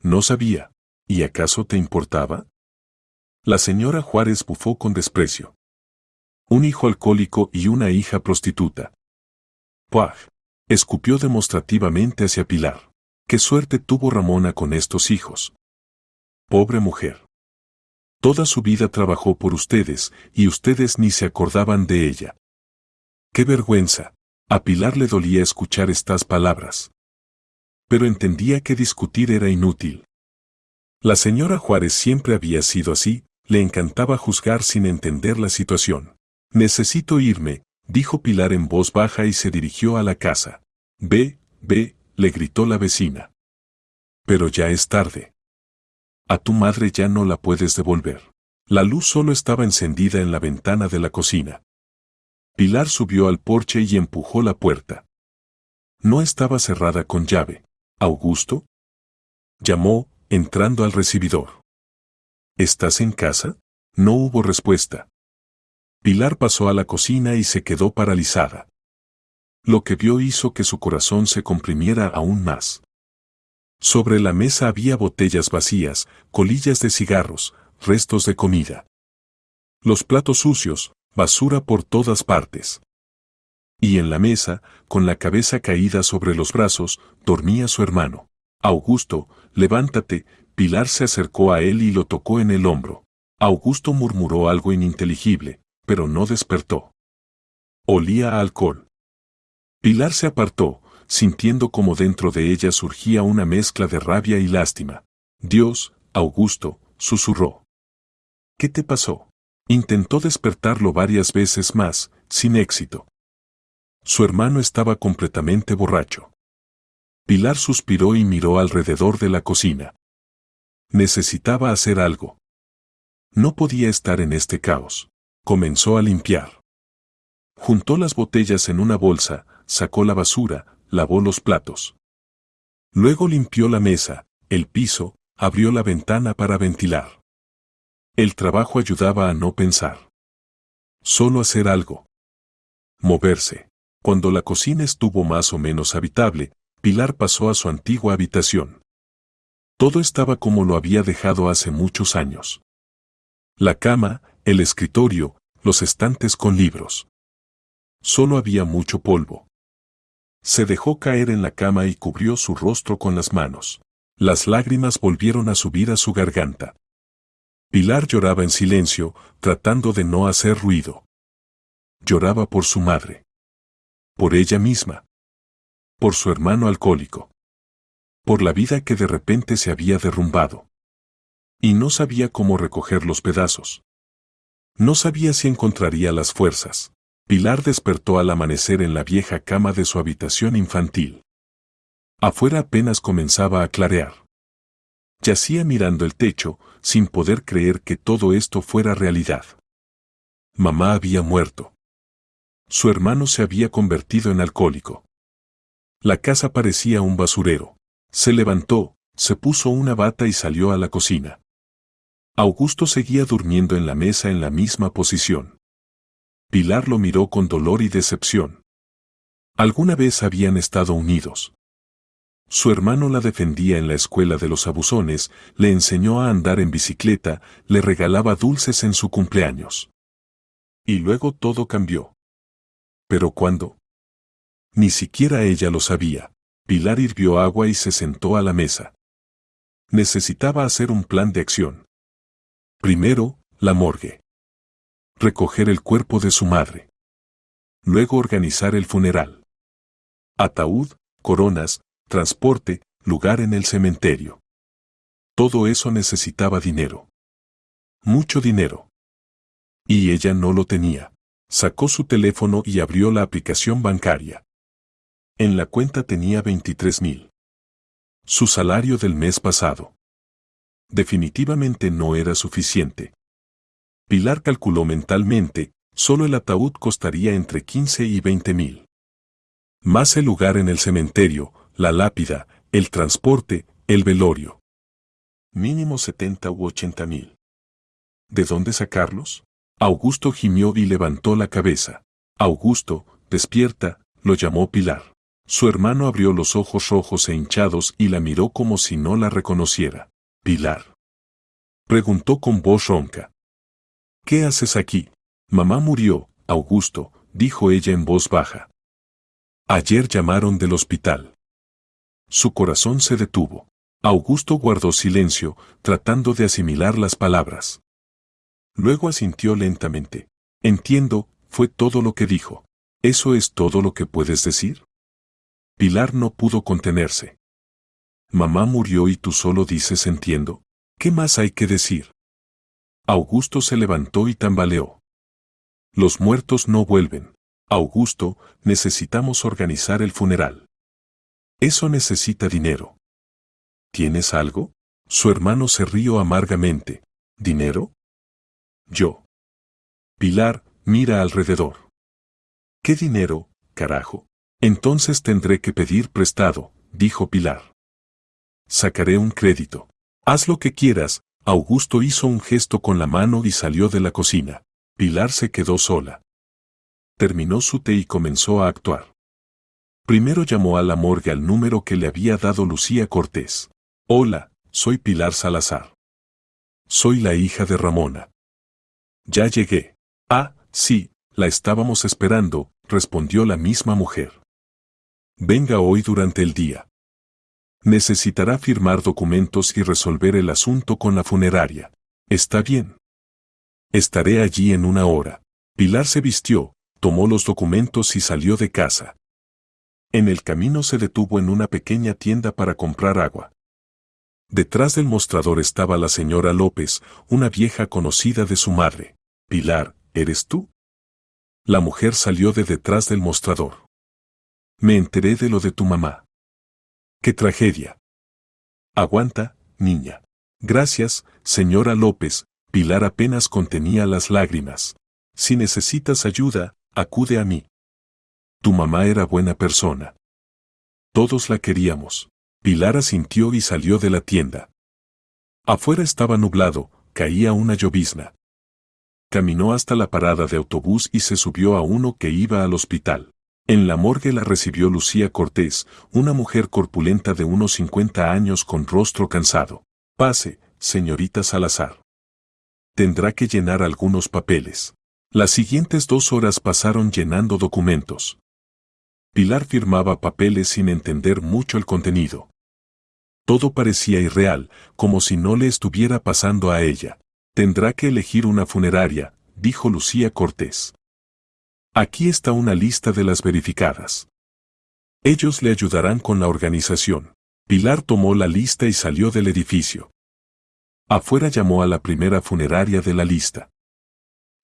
«No sabía. ¿Y acaso te importaba?». La señora Juárez bufó con desprecio. «Un hijo alcohólico y una hija prostituta». «Puaj», escupió demostrativamente hacia Pilar. «Qué suerte tuvo Ramona con estos hijos». «Pobre mujer. Toda su vida trabajó por ustedes, y ustedes ni se acordaban de ella». «Qué vergüenza». A Pilar le dolía escuchar estas palabras. Pero entendía que discutir era inútil. La señora Juárez siempre había sido así, le encantaba juzgar sin entender la situación. «Necesito irme», dijo Pilar en voz baja y se dirigió a la casa. «Ve, ve», le gritó la vecina. «Pero ya es tarde. A tu madre ya no la puedes devolver». La luz solo estaba encendida en la ventana de la cocina. Pilar subió al porche y empujó la puerta. No estaba cerrada con llave. «¿Augusto?», llamó, entrando al recibidor. «¿Estás en casa?». No hubo respuesta. Pilar pasó a la cocina y se quedó paralizada. Lo que vio hizo que su corazón se comprimiera aún más. Sobre la mesa había botellas vacías, colillas de cigarros, restos de comida. Los platos sucios, basura por todas partes. Y en la mesa, con la cabeza caída sobre los brazos, dormía su hermano. «Augusto, levántate». Pilar se acercó a él y lo tocó en el hombro. Augusto murmuró algo ininteligible, pero no despertó. Olía a alcohol. Pilar se apartó, sintiendo como dentro de ella surgía una mezcla de rabia y lástima. «Dios, Augusto», susurró. «¿Qué te pasó?». Intentó despertarlo varias veces más, sin éxito. Su hermano estaba completamente borracho. Pilar suspiró y miró alrededor de la cocina. Necesitaba hacer algo. No podía estar en este caos. Comenzó a limpiar. Juntó las botellas en una bolsa, sacó la basura, lavó los platos. Luego limpió la mesa, el piso, abrió la ventana para ventilar. El trabajo ayudaba a no pensar. Solo hacer algo. Moverse. Cuando la cocina estuvo más o menos habitable, Pilar pasó a su antigua habitación. Todo estaba como lo había dejado hace muchos años. La cama, el escritorio, los estantes con libros. Solo había mucho polvo. Se dejó caer en la cama y cubrió su rostro con las manos. Las lágrimas volvieron a subir a su garganta. Pilar lloraba en silencio, tratando de no hacer ruido. Lloraba por su madre. Por ella misma. Por su hermano alcohólico. Por la vida que de repente se había derrumbado. Y no sabía cómo recoger los pedazos. No sabía si encontraría las fuerzas. Pilar despertó al amanecer en la vieja cama de su habitación infantil. Afuera apenas comenzaba a clarear. Yacía mirando el techo, sin poder creer que todo esto fuera realidad. Mamá había muerto. Su hermano se había convertido en alcohólico. La casa parecía un basurero. Se levantó, se puso una bata y salió a la cocina. Augusto seguía durmiendo en la mesa en la misma posición. Pilar lo miró con dolor y decepción. Alguna vez habían estado unidos. Su hermano la defendía en la escuela de los abusones, le enseñó a andar en bicicleta, le regalaba dulces en su cumpleaños. Y luego todo cambió. ¿Pero cuándo? Ni siquiera ella lo sabía. Pilar hirvió agua y se sentó a la mesa. Necesitaba hacer un plan de acción. Primero, la morgue. Recoger el cuerpo de su madre. Luego organizar el funeral. Ataúd, coronas, transporte, lugar en el cementerio. Todo eso necesitaba dinero. Mucho dinero. Y ella no lo tenía. Sacó su teléfono y abrió la aplicación bancaria. En la cuenta tenía 23,000. Su salario del mes pasado. Definitivamente no era suficiente. Pilar calculó mentalmente, solo el ataúd costaría entre 15 y 20,000. Más el lugar en el cementerio, la lápida, el transporte, el velorio. Mínimo 70 u 80,000. ¿De dónde sacarlos? Augusto gimió y levantó la cabeza. Augusto, despierta, lo llamó Pilar. Su hermano abrió los ojos rojos e hinchados y la miró como si no la reconociera. Pilar. Preguntó con voz ronca. ¿Qué haces aquí? Mamá murió, Augusto, dijo ella en voz baja. Ayer llamaron del hospital. Su corazón se detuvo. Augusto guardó silencio, tratando de asimilar las palabras. Luego asintió lentamente. Entiendo, fue todo lo que dijo. ¿Eso es todo lo que puedes decir? Pilar no pudo contenerse. Mamá murió y tú solo dices entiendo. ¿Qué más hay que decir? Augusto se levantó y tambaleó. Los muertos no vuelven. Augusto, necesitamos organizar el funeral. Eso necesita dinero. ¿Tienes algo? Su hermano se rió amargamente. ¿Dinero? Yo. Pilar, mira alrededor. ¿Qué dinero, carajo? Entonces tendré que pedir prestado, dijo Pilar. Sacaré un crédito. Haz lo que quieras. Augusto hizo un gesto con la mano y salió de la cocina. Pilar se quedó sola. Terminó su té y comenzó a actuar. Primero llamó a la morgue al número que le había dado Lucía Cortés. Hola, soy Pilar Salazar. Soy la hija de Ramona. Ya llegué. Ah, sí, la estábamos esperando, respondió la misma mujer. Venga hoy durante el día. Necesitará firmar documentos y resolver el asunto con la funeraria. ¿Está bien? Estaré allí en 1 hora. Pilar se vistió, tomó los documentos y salió de casa. En el camino se detuvo en una pequeña tienda para comprar agua. Detrás del mostrador estaba la señora López, una vieja conocida de su madre. Pilar, ¿eres tú? La mujer salió de detrás del mostrador. Me enteré de lo de tu mamá. ¡Qué tragedia! Aguanta, niña. Gracias, señora López. Pilar apenas contenía las lágrimas. Si necesitas ayuda, acude a mí. Tu mamá era buena persona. Todos la queríamos. Pilar asintió y salió de la tienda. Afuera estaba nublado, caía una llovizna. Caminó hasta la parada de autobús y se subió a uno que iba al hospital. En la morgue la recibió Lucía Cortés, una mujer corpulenta de unos 50 años con rostro cansado. Pase, señorita Salazar. Tendrá que llenar algunos papeles. Las siguientes 2 horas pasaron llenando documentos. Pilar firmaba papeles sin entender mucho el contenido. Todo parecía irreal, como si no le estuviera pasando a ella. Tendrá que elegir una funeraria, dijo Lucía Cortés. Aquí está una lista de las verificadas. Ellos le ayudarán con la organización. Pilar tomó la lista y salió del edificio. Afuera llamó a la primera funeraria de la lista.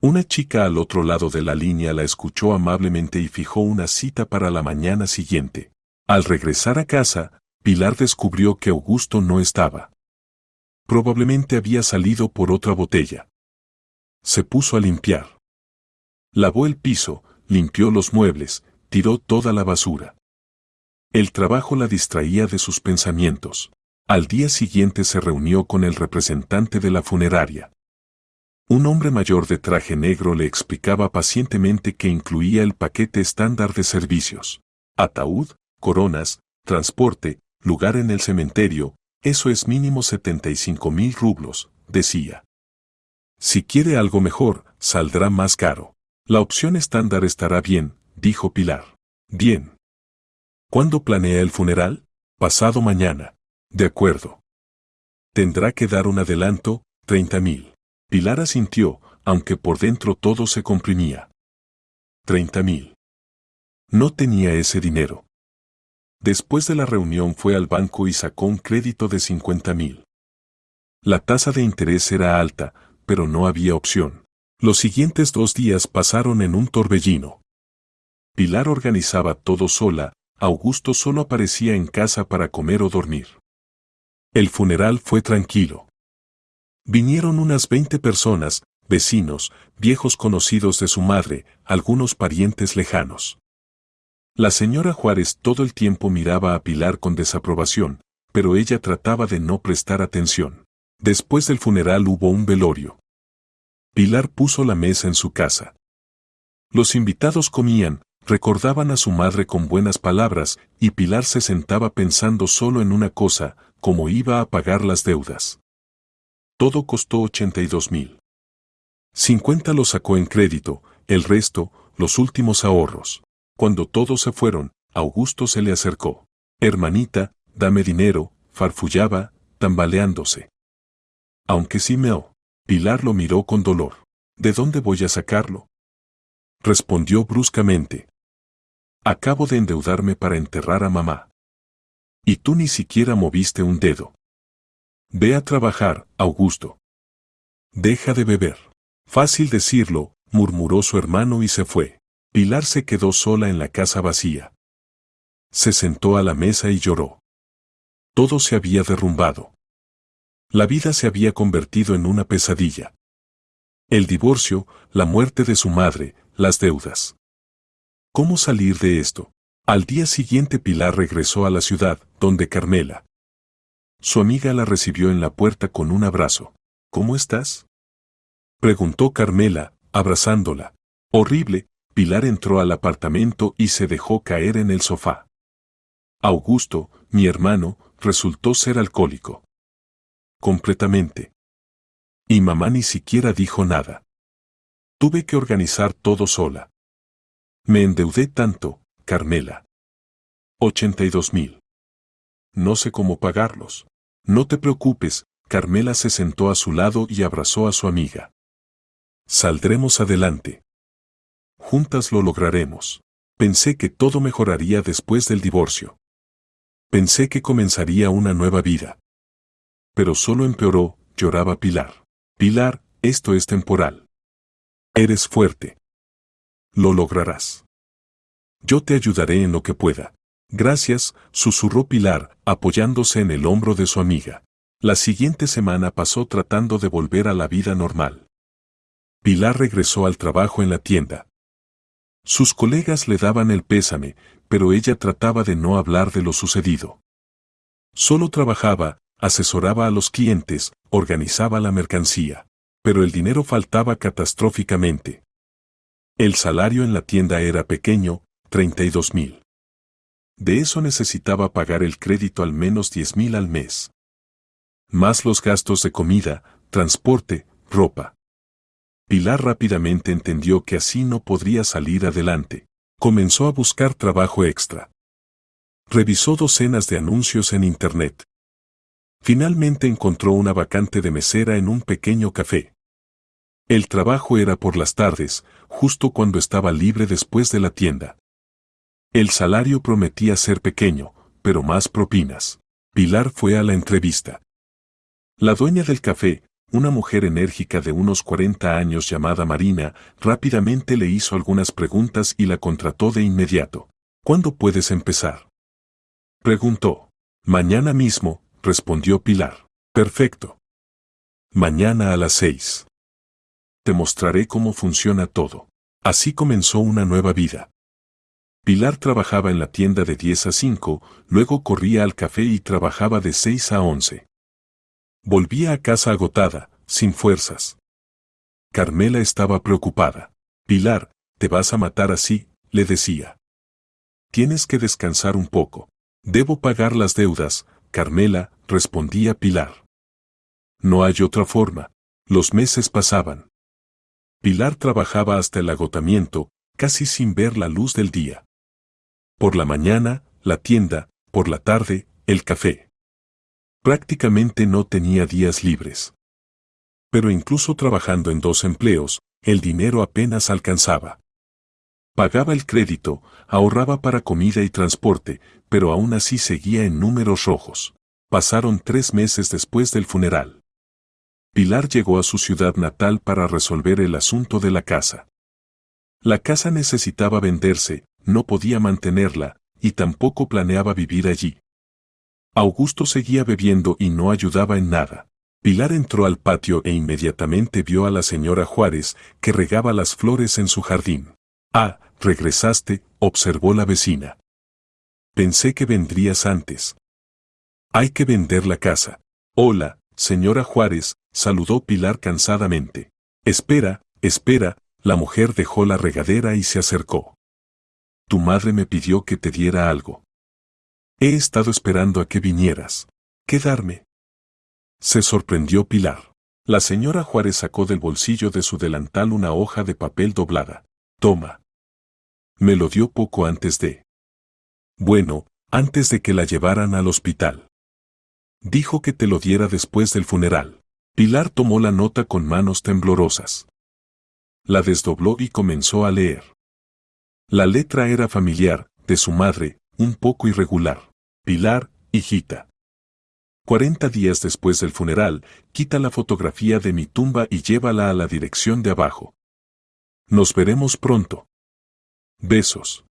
Una chica al otro lado de la línea la escuchó amablemente y fijó una cita para la mañana siguiente. Al regresar a casa, Pilar descubrió que Augusto no estaba. Probablemente había salido por otra botella. Se puso a limpiar. Lavó el piso, limpió los muebles, tiró toda la basura. El trabajo la distraía de sus pensamientos. Al día siguiente se reunió con el representante de la funeraria. Un hombre mayor de traje negro le explicaba pacientemente que incluía el paquete estándar de servicios. Ataúd, coronas, transporte, lugar en el cementerio, eso es mínimo 75,000 rublos, decía. Si quiere algo mejor, saldrá más caro. La opción estándar estará bien, dijo Pilar. Bien. ¿Cuándo planea el funeral? Pasado mañana. De acuerdo. Tendrá que dar un adelanto, 30.000. Pilar asintió, aunque por dentro todo se comprimía. 30.000. No tenía ese dinero. Después de la reunión fue al banco y sacó un crédito de 50.000. La tasa de interés era alta, pero no había opción. Los siguientes 2 días pasaron en un torbellino. Pilar organizaba todo sola, Augusto solo aparecía en casa para comer o dormir. El funeral fue tranquilo. Vinieron unas 20 personas, vecinos, viejos conocidos de su madre, algunos parientes lejanos. La señora Juárez todo el tiempo miraba a Pilar con desaprobación, pero ella trataba de no prestar atención. Después del funeral hubo un velorio. Pilar puso la mesa en su casa. Los invitados comían, recordaban a su madre con buenas palabras, y Pilar se sentaba pensando solo en una cosa, cómo iba a pagar las deudas. Todo costó 82.000. 50 lo sacó en crédito, el resto, los últimos ahorros. Cuando todos se fueron, Augusto se le acercó. Hermanita, dame dinero, farfullaba, tambaleándose. Aunque sí meó. Pilar lo miró con dolor. ¿De dónde voy a sacarlo? Respondió bruscamente. Acabo de endeudarme para enterrar a mamá. Y tú ni siquiera moviste un dedo. Ve a trabajar, Augusto. Deja de beber. Fácil decirlo, murmuró su hermano y se fue. Pilar se quedó sola en la casa vacía. Se sentó a la mesa y lloró. Todo se había derrumbado. La vida se había convertido en una pesadilla. El divorcio, la muerte de su madre, las deudas. ¿Cómo salir de esto? Al día siguiente Pilar regresó a la ciudad, donde Carmela. Su amiga la recibió en la puerta con un abrazo. ¿Cómo estás? Preguntó Carmela, abrazándola. Horrible. Pilar entró al apartamento y se dejó caer en el sofá. Augusto, mi hermano, resultó ser alcohólico. Completamente. Y mamá ni siquiera dijo nada. Tuve que organizar todo sola. Me endeudé tanto, Carmela. 82.000. No sé cómo pagarlos. No te preocupes, Carmela se sentó a su lado y abrazó a su amiga. Saldremos adelante. Juntas lo lograremos. Pensé que todo mejoraría después del divorcio. Pensé que comenzaría una nueva vida. Pero solo empeoró, lloraba Pilar. Pilar, esto es temporal. Eres fuerte. Lo lograrás. Yo te ayudaré en lo que pueda. Gracias, susurró Pilar, apoyándose en el hombro de su amiga. La siguiente semana pasó tratando de volver a la vida normal. Pilar regresó al trabajo en la tienda. Sus colegas le daban el pésame, pero ella trataba de no hablar de lo sucedido. Solo trabajaba, asesoraba a los clientes, organizaba la mercancía. Pero el dinero faltaba catastróficamente. El salario en la tienda era pequeño, 32.000. De eso necesitaba pagar el crédito al menos 10.000 al mes. Más los gastos de comida, transporte, ropa. Pilar rápidamente entendió que así no podría salir adelante. Comenzó a buscar trabajo extra. Revisó docenas de anuncios en Internet. Finalmente encontró una vacante de mesera en un pequeño café. El trabajo era por las tardes, justo cuando estaba libre después de la tienda. El salario prometía ser pequeño, pero más propinas. Pilar fue a la entrevista. La dueña del café, una mujer enérgica de unos 40 años llamada Marina, rápidamente le hizo algunas preguntas y la contrató de inmediato. ¿Cuándo puedes empezar?, preguntó. Mañana mismo, respondió Pilar. Perfecto. Mañana a las 6. Te mostraré cómo funciona todo. Así comenzó una nueva vida. Pilar trabajaba en la tienda de 10 a 5, luego corría al café y trabajaba de 6 a 11. Volvía a casa agotada, sin fuerzas. Carmela estaba preocupada. Pilar, te vas a matar así, le decía. Tienes que descansar un poco. Debo pagar las deudas, Carmela, respondía Pilar. No hay otra forma. Los meses pasaban. Pilar trabajaba hasta el agotamiento, casi sin ver la luz del día. Por la mañana, la tienda, por la tarde, el café. Prácticamente no tenía días libres. Pero incluso trabajando en 2 empleos, el dinero apenas alcanzaba. Pagaba el crédito, ahorraba para comida y transporte, pero aún así seguía en números rojos. Pasaron 3 meses después del funeral. Pilar llegó a su ciudad natal para resolver el asunto de la casa. La casa necesitaba venderse, no podía mantenerla, y tampoco planeaba vivir allí. Augusto seguía bebiendo y no ayudaba en nada. Pilar entró al patio e inmediatamente vio a la señora Juárez, que regaba las flores en su jardín. «Ah, regresaste», observó la vecina. «Pensé que vendrías antes. Hay que vender la casa». «Hola, señora Juárez», saludó Pilar cansadamente. «Espera, espera», la mujer dejó la regadera y se acercó. «Tu madre me pidió que te diera algo. He estado esperando a que vinieras. ¿Qué darme?». Se sorprendió Pilar. La señora Juárez sacó del bolsillo de su delantal una hoja de papel doblada. «Toma». Me lo dio poco antes de... Bueno, antes de que la llevaran al hospital. Dijo que te lo diera después del funeral. Pilar tomó la nota con manos temblorosas. La desdobló y comenzó a leer. La letra era familiar, de su madre, un poco irregular. «Pilar, hijita. 40 días después del funeral, quita la fotografía de mi tumba y llévala a la dirección de abajo. Nos veremos pronto. Besos.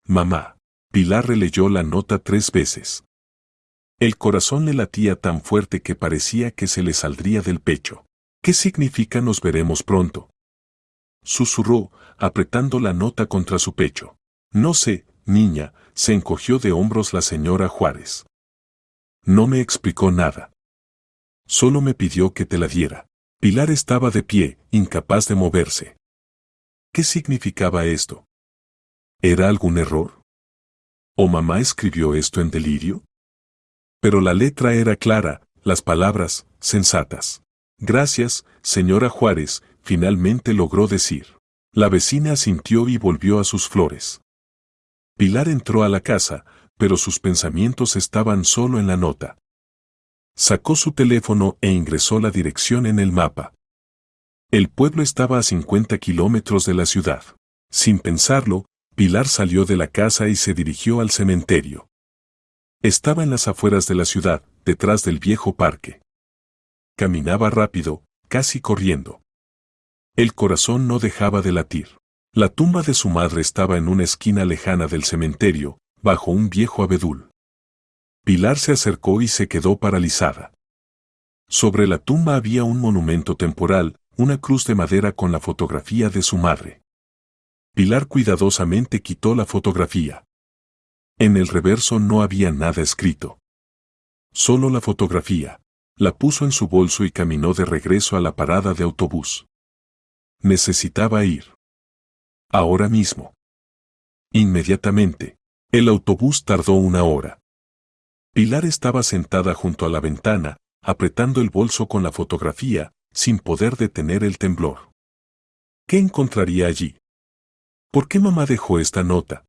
Mamá». Pilar releyó la nota 3 veces. El corazón le latía tan fuerte que parecía que se le saldría del pecho. «¿Qué significa nos veremos pronto?», susurró, apretando la nota contra su pecho. «No sé, niña», se encogió de hombros la señora Juárez. «No me explicó nada. Solo me pidió que te la diera». Pilar estaba de pie, incapaz de moverse. ¿Qué significaba esto? ¿Era algún error? ¿O mamá escribió esto en delirio? Pero la letra era clara, las palabras, sensatas. «Gracias, señora Juárez», finalmente logró decir. La vecina asintió y volvió a sus flores. Pilar entró a la casa, pero sus pensamientos estaban solo en la nota. Sacó su teléfono e ingresó la dirección en el mapa. El pueblo estaba a 50 kilómetros de la ciudad. Sin pensarlo, Pilar salió de la casa y se dirigió al cementerio. Estaba en las afueras de la ciudad, detrás del viejo parque. Caminaba rápido, casi corriendo. El corazón no dejaba de latir. La tumba de su madre estaba en una esquina lejana del cementerio, bajo un viejo abedul. Pilar se acercó y se quedó paralizada. Sobre la tumba había un monumento temporal, una cruz de madera con la fotografía de su madre. Pilar cuidadosamente quitó la fotografía. En el reverso no había nada escrito. Solo la fotografía. La puso en su bolso y caminó de regreso a la parada de autobús. Necesitaba ir. Ahora mismo. Inmediatamente. El autobús tardó 1 hora. Pilar estaba sentada junto a la ventana, apretando el bolso con la fotografía, sin poder detener el temblor. ¿Qué encontraría allí? ¿Por qué mamá dejó esta nota?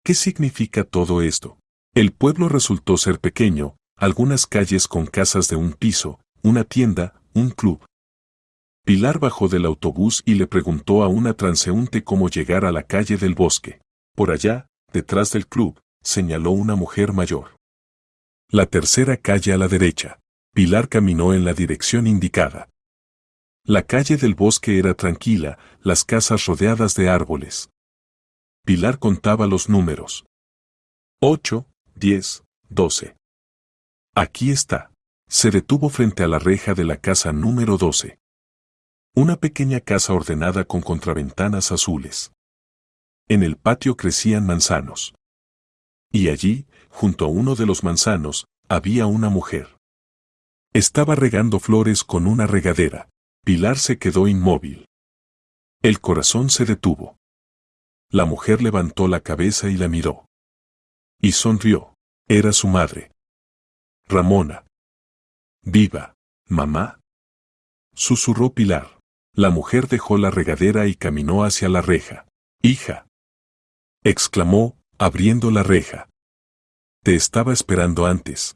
¿Qué significa todo esto? El pueblo resultó ser pequeño, algunas calles con casas de un piso, una tienda, un club. Pilar bajó del autobús y le preguntó a una transeúnte cómo llegar a la calle del Bosque. Por allá, detrás del club, señaló una mujer mayor. La tercera calle a la derecha. Pilar caminó en la dirección indicada. La calle del Bosque era tranquila, las casas rodeadas de árboles. Pilar contaba los números. 8, 10, 12. Aquí está. Se detuvo frente a la reja de la casa número 12. Una pequeña casa ordenada con contraventanas azules. En el patio crecían manzanos. Y allí, junto a uno de los manzanos, había una mujer. Estaba regando flores con una regadera. Pilar se quedó inmóvil. El corazón se detuvo. La mujer levantó la cabeza y la miró. Y sonrió. Era su madre. Ramona. «Viva, mamá», susurró Pilar. La mujer dejó la regadera y caminó hacia la reja. Hija, exclamó, abriendo la reja. Te estaba esperando antes.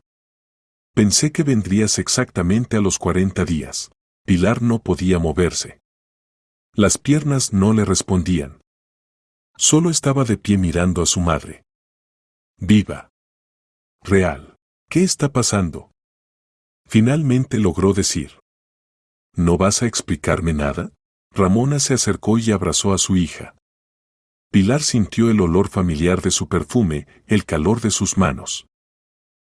Pensé que vendrías exactamente a los 40 días. Pilar no podía moverse. Las piernas no le respondían. Solo estaba de pie mirando a su madre. Viva. Real. ¿Qué está pasando? Finalmente logró decir. ¿No vas a explicarme nada? Ramona se acercó y abrazó a su hija. Pilar sintió el olor familiar de su perfume, el calor de sus manos.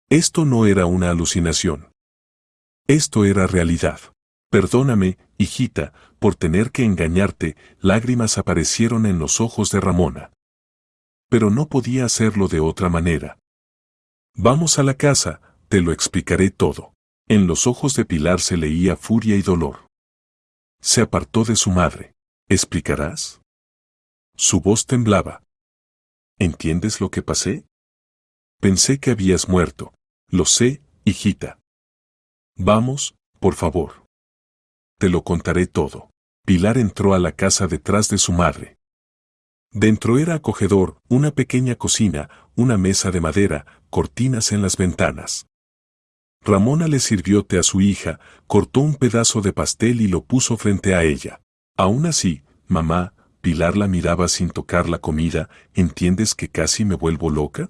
Esto no era una alucinación. Esto era realidad. Perdóname, hijita, por tener que engañarte, lágrimas aparecieron en los ojos de Ramona. Pero no podía hacerlo de otra manera. Vamos a la casa, te lo explicaré todo. En los ojos de Pilar se leía furia y dolor. Se apartó de su madre. ¿Explicarás? Su voz temblaba. ¿Entiendes lo que pasé? Pensé que habías muerto. Lo sé, hijita. Vamos, por favor. Te lo contaré todo. Pilar entró a la casa detrás de su madre. Dentro era acogedor, una pequeña cocina, una mesa de madera, cortinas en las ventanas. Ramona le sirvió té a su hija, cortó un pedazo de pastel y lo puso frente a ella. Aún así, mamá, Pilar la miraba sin tocar la comida, ¿entiendes que casi me vuelvo loca?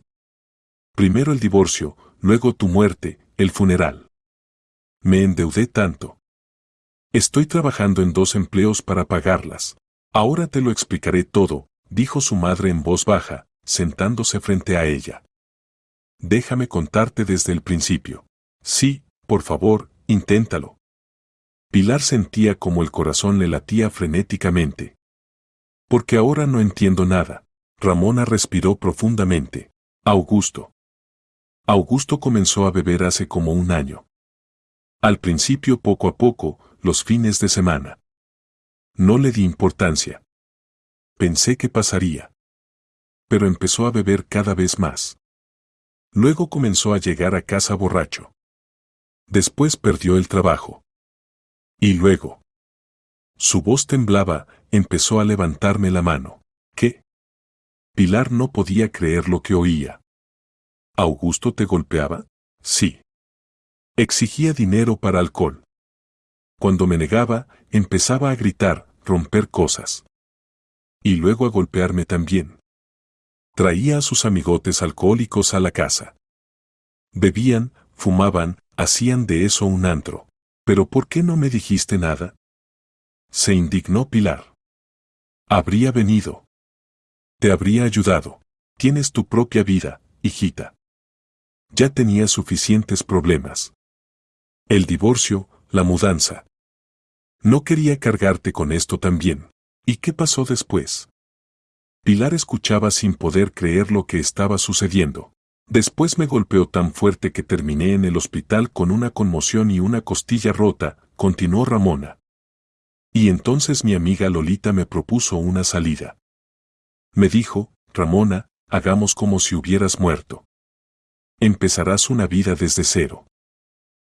Primero el divorcio, luego tu muerte, el funeral. Me endeudé tanto. Estoy trabajando en 2 empleos para pagarlas. Ahora te lo explicaré todo, dijo su madre en voz baja, sentándose frente a ella. Déjame contarte desde el principio. Sí, por favor, inténtalo. Pilar sentía como el corazón le latía frenéticamente. Porque ahora no entiendo nada. Ramona respiró profundamente. Augusto. Augusto comenzó a beber hace como 1 año. Al principio poco a poco, los fines de semana. No le di importancia. Pensé que pasaría. Pero empezó a beber cada vez más. Luego comenzó a llegar a casa borracho. Después perdió el trabajo. Y luego. Su voz temblaba, empezó a levantarme la mano. ¿Qué? Pilar no podía creer lo que oía. ¿Augusto te golpeaba? Sí. Exigía dinero para alcohol. Cuando me negaba, empezaba a gritar, romper cosas. Y luego a golpearme también. Traía a sus amigotes alcohólicos a la casa. Bebían, fumaban, hacían de eso un antro. ¿Pero por qué no me dijiste nada? Se indignó Pilar. Habría venido. Te habría ayudado. Tienes tu propia vida, hijita. Ya tenías suficientes problemas. El divorcio, la mudanza. No quería cargarte con esto también. ¿Y qué pasó después? Pilar escuchaba sin poder creer lo que estaba sucediendo. Después me golpeó tan fuerte que terminé en el hospital con una conmoción y una costilla rota, continuó Ramona. Y entonces mi amiga Lolita me propuso una salida. Me dijo, Ramona, hagamos como si hubieras muerto. Empezarás una vida desde cero.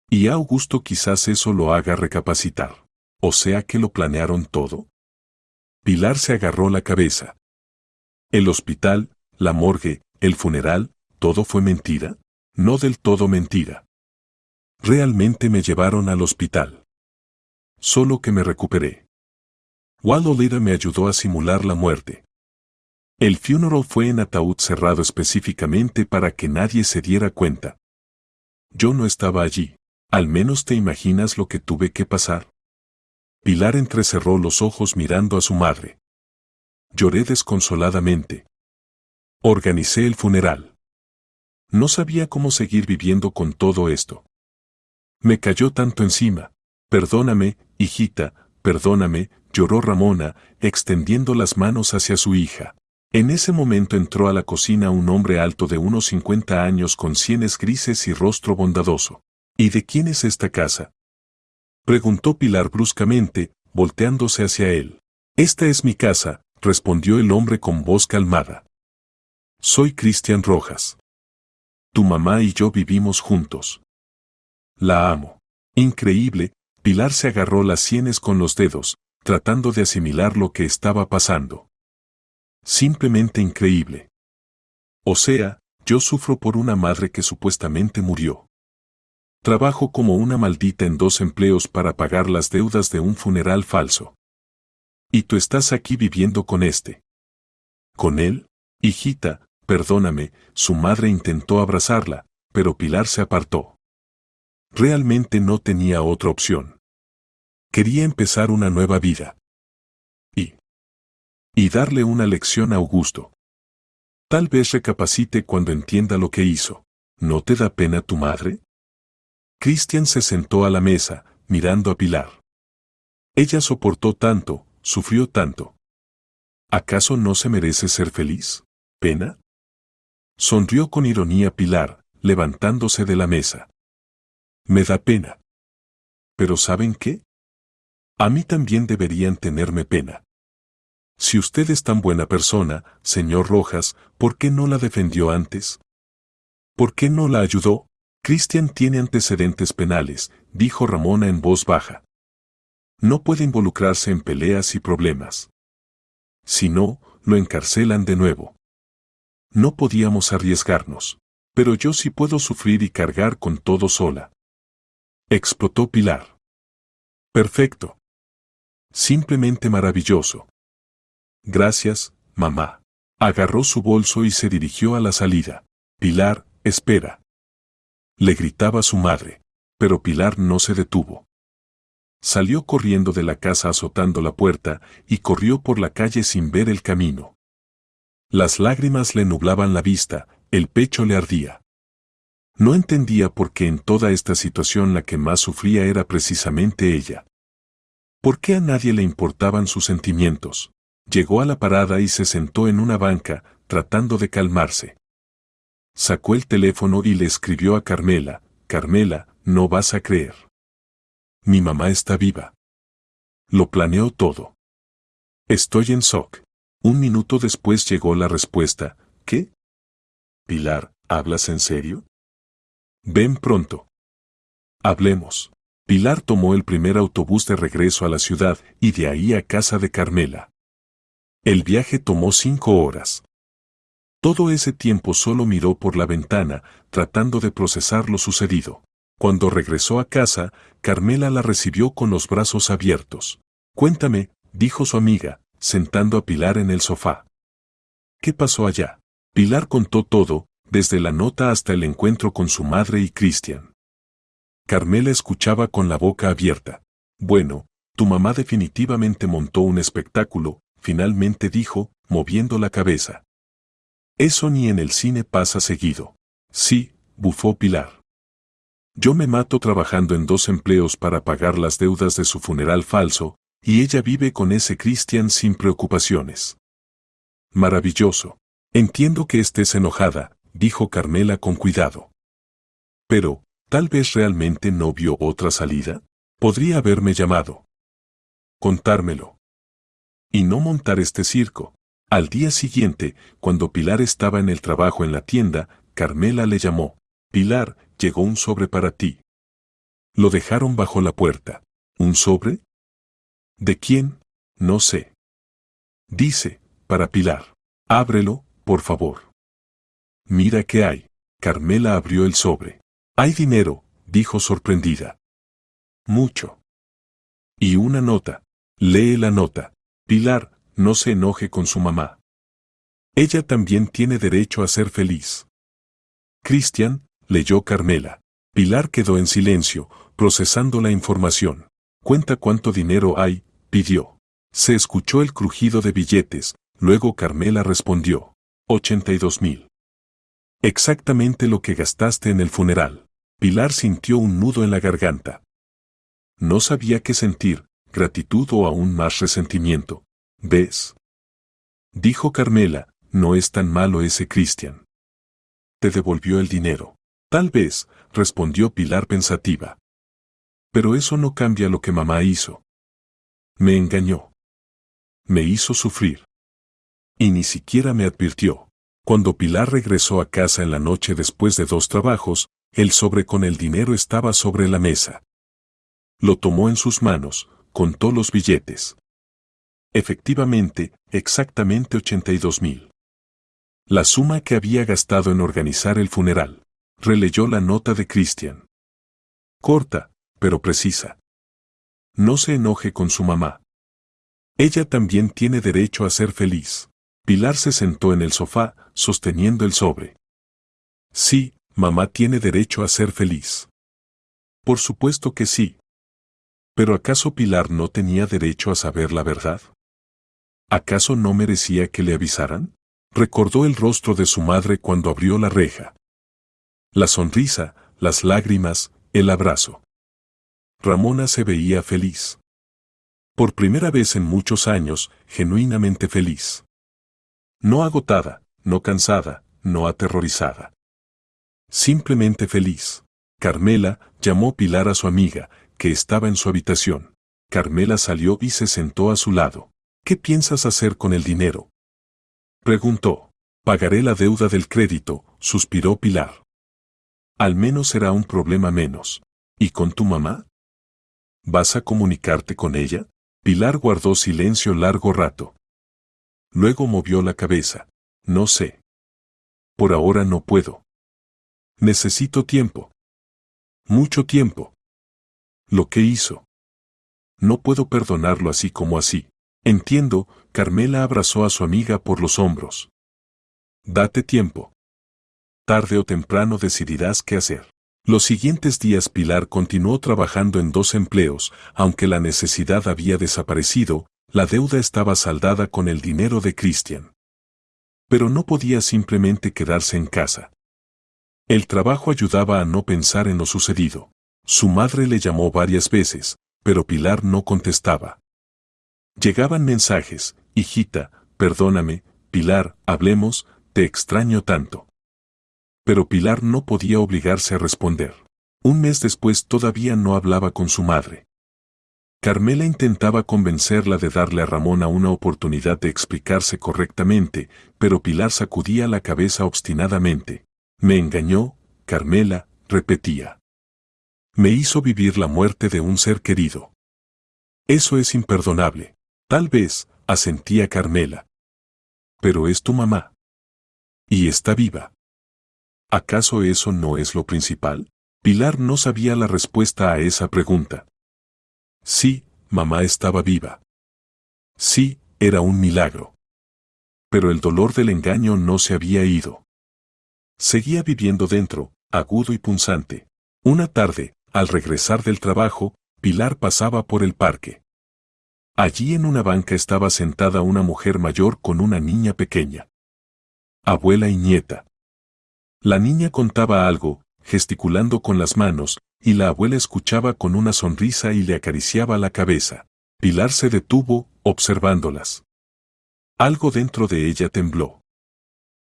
Y a Augusto quizás eso lo haga recapacitar. O sea que lo planearon todo. Pilar se agarró la cabeza. El hospital, la morgue, el funeral, ¿todo fue mentira? No del todo mentira. Realmente me llevaron al hospital. Solo que me recuperé. Lolita me ayudó a simular la muerte. El funeral fue en ataúd cerrado específicamente para que nadie se diera cuenta. Yo no estaba allí. ¿Al menos te imaginas lo que tuve que pasar? Pilar entrecerró los ojos mirando a su madre. Lloré desconsoladamente. Organicé el funeral. No sabía cómo seguir viviendo con todo esto. Me cayó tanto encima. Perdóname, hijita, perdóname, lloró Ramona, extendiendo las manos hacia su hija. En ese momento entró a la cocina un hombre alto de unos 50 años con sienes grises y rostro bondadoso. ¿Y de quién es esta casa? Preguntó Pilar bruscamente, volteándose hacia él. Esta es mi casa, respondió el hombre con voz calmada. Soy Cristian Rojas. Tu mamá y yo vivimos juntos. La amo. Increíble, Pilar se agarró las sienes con los dedos, tratando de asimilar lo que estaba pasando. Simplemente increíble. O sea, yo sufro por una madre que supuestamente murió. Trabajo como una maldita en 2 empleos para pagar las deudas de un funeral falso. Y tú estás aquí viviendo con este. ¿Con él? Hijita, perdóname, su madre intentó abrazarla, pero Pilar se apartó. Realmente no tenía otra opción. Quería empezar una nueva vida. Y darle una lección a Augusto. Tal vez recapacite cuando entienda lo que hizo. ¿No te da pena tu madre? Cristian se sentó a la mesa, mirando a Pilar. Ella soportó tanto, sufrió tanto. ¿Acaso no se merece ser feliz? ¿Pena? Sonrió con ironía Pilar, levantándose de la mesa. Me da pena. Pero ¿saben qué? A mí también deberían tenerme pena. Si usted es tan buena persona, señor Rojas, ¿por qué no la defendió antes? ¿Por qué no la ayudó? Cristian tiene antecedentes penales, dijo Ramona en voz baja. No puede involucrarse en peleas y problemas. Si no, lo encarcelan de nuevo. No podíamos arriesgarnos. Pero yo sí puedo sufrir y cargar con todo sola. Explotó Pilar. Perfecto. Simplemente maravilloso. Gracias, mamá. Agarró su bolso y se dirigió a la salida. Pilar, espera. Le gritaba su madre. Pero Pilar no se detuvo. Salió corriendo de la casa azotando la puerta y corrió por la calle sin ver el camino. Las lágrimas le nublaban la vista, el pecho le ardía. No entendía por qué en toda esta situación la que más sufría era precisamente ella. ¿Por qué a nadie le importaban sus sentimientos? Llegó a la parada y se sentó en una banca, tratando de calmarse. Sacó el teléfono y le escribió a Carmela: Carmela, no vas a creer. Mi mamá está viva. Lo planeó todo. Estoy en shock. 1 minuto después llegó la respuesta: ¿qué? Pilar, ¿hablas en serio? Ven pronto. Hablemos. Pilar tomó el primer autobús de regreso a la ciudad y de ahí a casa de Carmela. El viaje tomó 5 horas. Todo ese tiempo solo miró por la ventana, tratando de procesar lo sucedido. Cuando regresó a casa, Carmela la recibió con los brazos abiertos. Cuéntame, dijo su amiga, sentando a Pilar en el sofá. ¿Qué pasó allá? Pilar contó todo, desde la nota hasta el encuentro con su madre y Cristian. Carmela escuchaba con la boca abierta. Bueno, tu mamá definitivamente montó un espectáculo, finalmente dijo, moviendo la cabeza. Eso ni en el cine pasa seguido. Sí, bufó Pilar. Yo me mato trabajando en 2 empleos para pagar las deudas de su funeral falso, y ella vive con ese Cristian sin preocupaciones. Maravilloso. Entiendo que estés enojada, dijo Carmela con cuidado. Pero, tal vez realmente no vio otra salida. Podría haberme llamado. Contármelo. Y no montar este circo. Al día siguiente, cuando Pilar estaba en el trabajo en la tienda, Carmela le llamó. Pilar, llegó un sobre para ti. Lo dejaron bajo la puerta. ¿Un sobre? ¿De quién? No sé. Dice, para Pilar. Ábrelo, por favor. Mira qué hay. Carmela abrió el sobre. Hay dinero, dijo sorprendida. Mucho. Y una nota. Lee la nota. Pilar, no se enoje con su mamá. Ella también tiene derecho a ser feliz. Cristian, leyó Carmela. Pilar quedó en silencio, procesando la información. Cuenta cuánto dinero hay, pidió. Se escuchó el crujido de billetes, luego Carmela respondió. 82,000. Exactamente lo que gastaste en el funeral. Pilar sintió un nudo en la garganta. No sabía qué sentir, gratitud o aún más resentimiento. ¿Ves? Dijo Carmela, no es tan malo ese Cristian. Te devolvió el dinero. Tal vez, respondió Pilar pensativa. Pero eso no cambia lo que mamá hizo. Me engañó. Me hizo sufrir. Y ni siquiera me advirtió. Cuando Pilar regresó a casa en la noche después de 2 trabajos, el sobre con el dinero estaba sobre la mesa. Lo tomó en sus manos, contó los billetes. Efectivamente, exactamente 82.000. La suma que había gastado en organizar el funeral. Releyó la nota de Christian. Corta, pero precisa. No se enoje con su mamá. Ella también tiene derecho a ser feliz. Pilar se sentó en el sofá, sosteniendo el sobre. Sí, mamá tiene derecho a ser feliz. Por supuesto que sí. ¿Pero acaso Pilar no tenía derecho a saber la verdad? ¿Acaso no merecía que le avisaran? Recordó el rostro de su madre cuando abrió la reja. La sonrisa, las lágrimas, el abrazo. Ramona se veía feliz. Por primera vez en muchos años, genuinamente feliz. No agotada, no cansada, no aterrorizada. Simplemente feliz. Carmela llamó Pilar a su amiga, que estaba en su habitación. Carmela salió y se sentó a su lado. ¿Qué piensas hacer con el dinero?, preguntó. Pagaré la deuda del crédito, suspiró Pilar. Al menos será un problema menos. ¿Y con tu mamá? ¿Vas a comunicarte con ella? Pilar guardó silencio largo rato. Luego movió la cabeza. No sé. Por ahora no puedo. Necesito tiempo. Mucho tiempo. Lo que hizo. No puedo perdonarlo así como así. Entiendo. Carmela abrazó a su amiga por los hombros. Date tiempo. Tarde o temprano decidirás qué hacer. Los siguientes días Pilar continuó trabajando en 2 empleos, aunque la necesidad había desaparecido, la deuda estaba saldada con el dinero de Christian. Pero no podía simplemente quedarse en casa. El trabajo ayudaba a no pensar en lo sucedido. Su madre le llamó varias veces, pero Pilar no contestaba. Llegaban mensajes: hijita, perdóname, Pilar, hablemos, te extraño tanto. Pero Pilar no podía obligarse a responder. Un mes después todavía no hablaba con su madre. Carmela intentaba convencerla de darle a Ramona una oportunidad de explicarse correctamente, pero Pilar sacudía la cabeza obstinadamente. Me engañó, Carmela, repetía. Me hizo vivir la muerte de un ser querido. Eso es imperdonable. Tal vez, asentía Carmela. Pero es tu mamá. Y está viva. ¿Acaso eso no es lo principal? Pilar no sabía la respuesta a esa pregunta. Sí, mamá estaba viva. Sí, era un milagro. Pero el dolor del engaño no se había ido. Seguía viviendo dentro, agudo y punzante. Una tarde, al regresar del trabajo, Pilar pasaba por el parque. Allí en una banca estaba sentada una mujer mayor con una niña pequeña. Abuela y nieta. La niña contaba algo, gesticulando con las manos, y la abuela escuchaba con una sonrisa y le acariciaba la cabeza. Pilar se detuvo, observándolas. Algo dentro de ella tembló.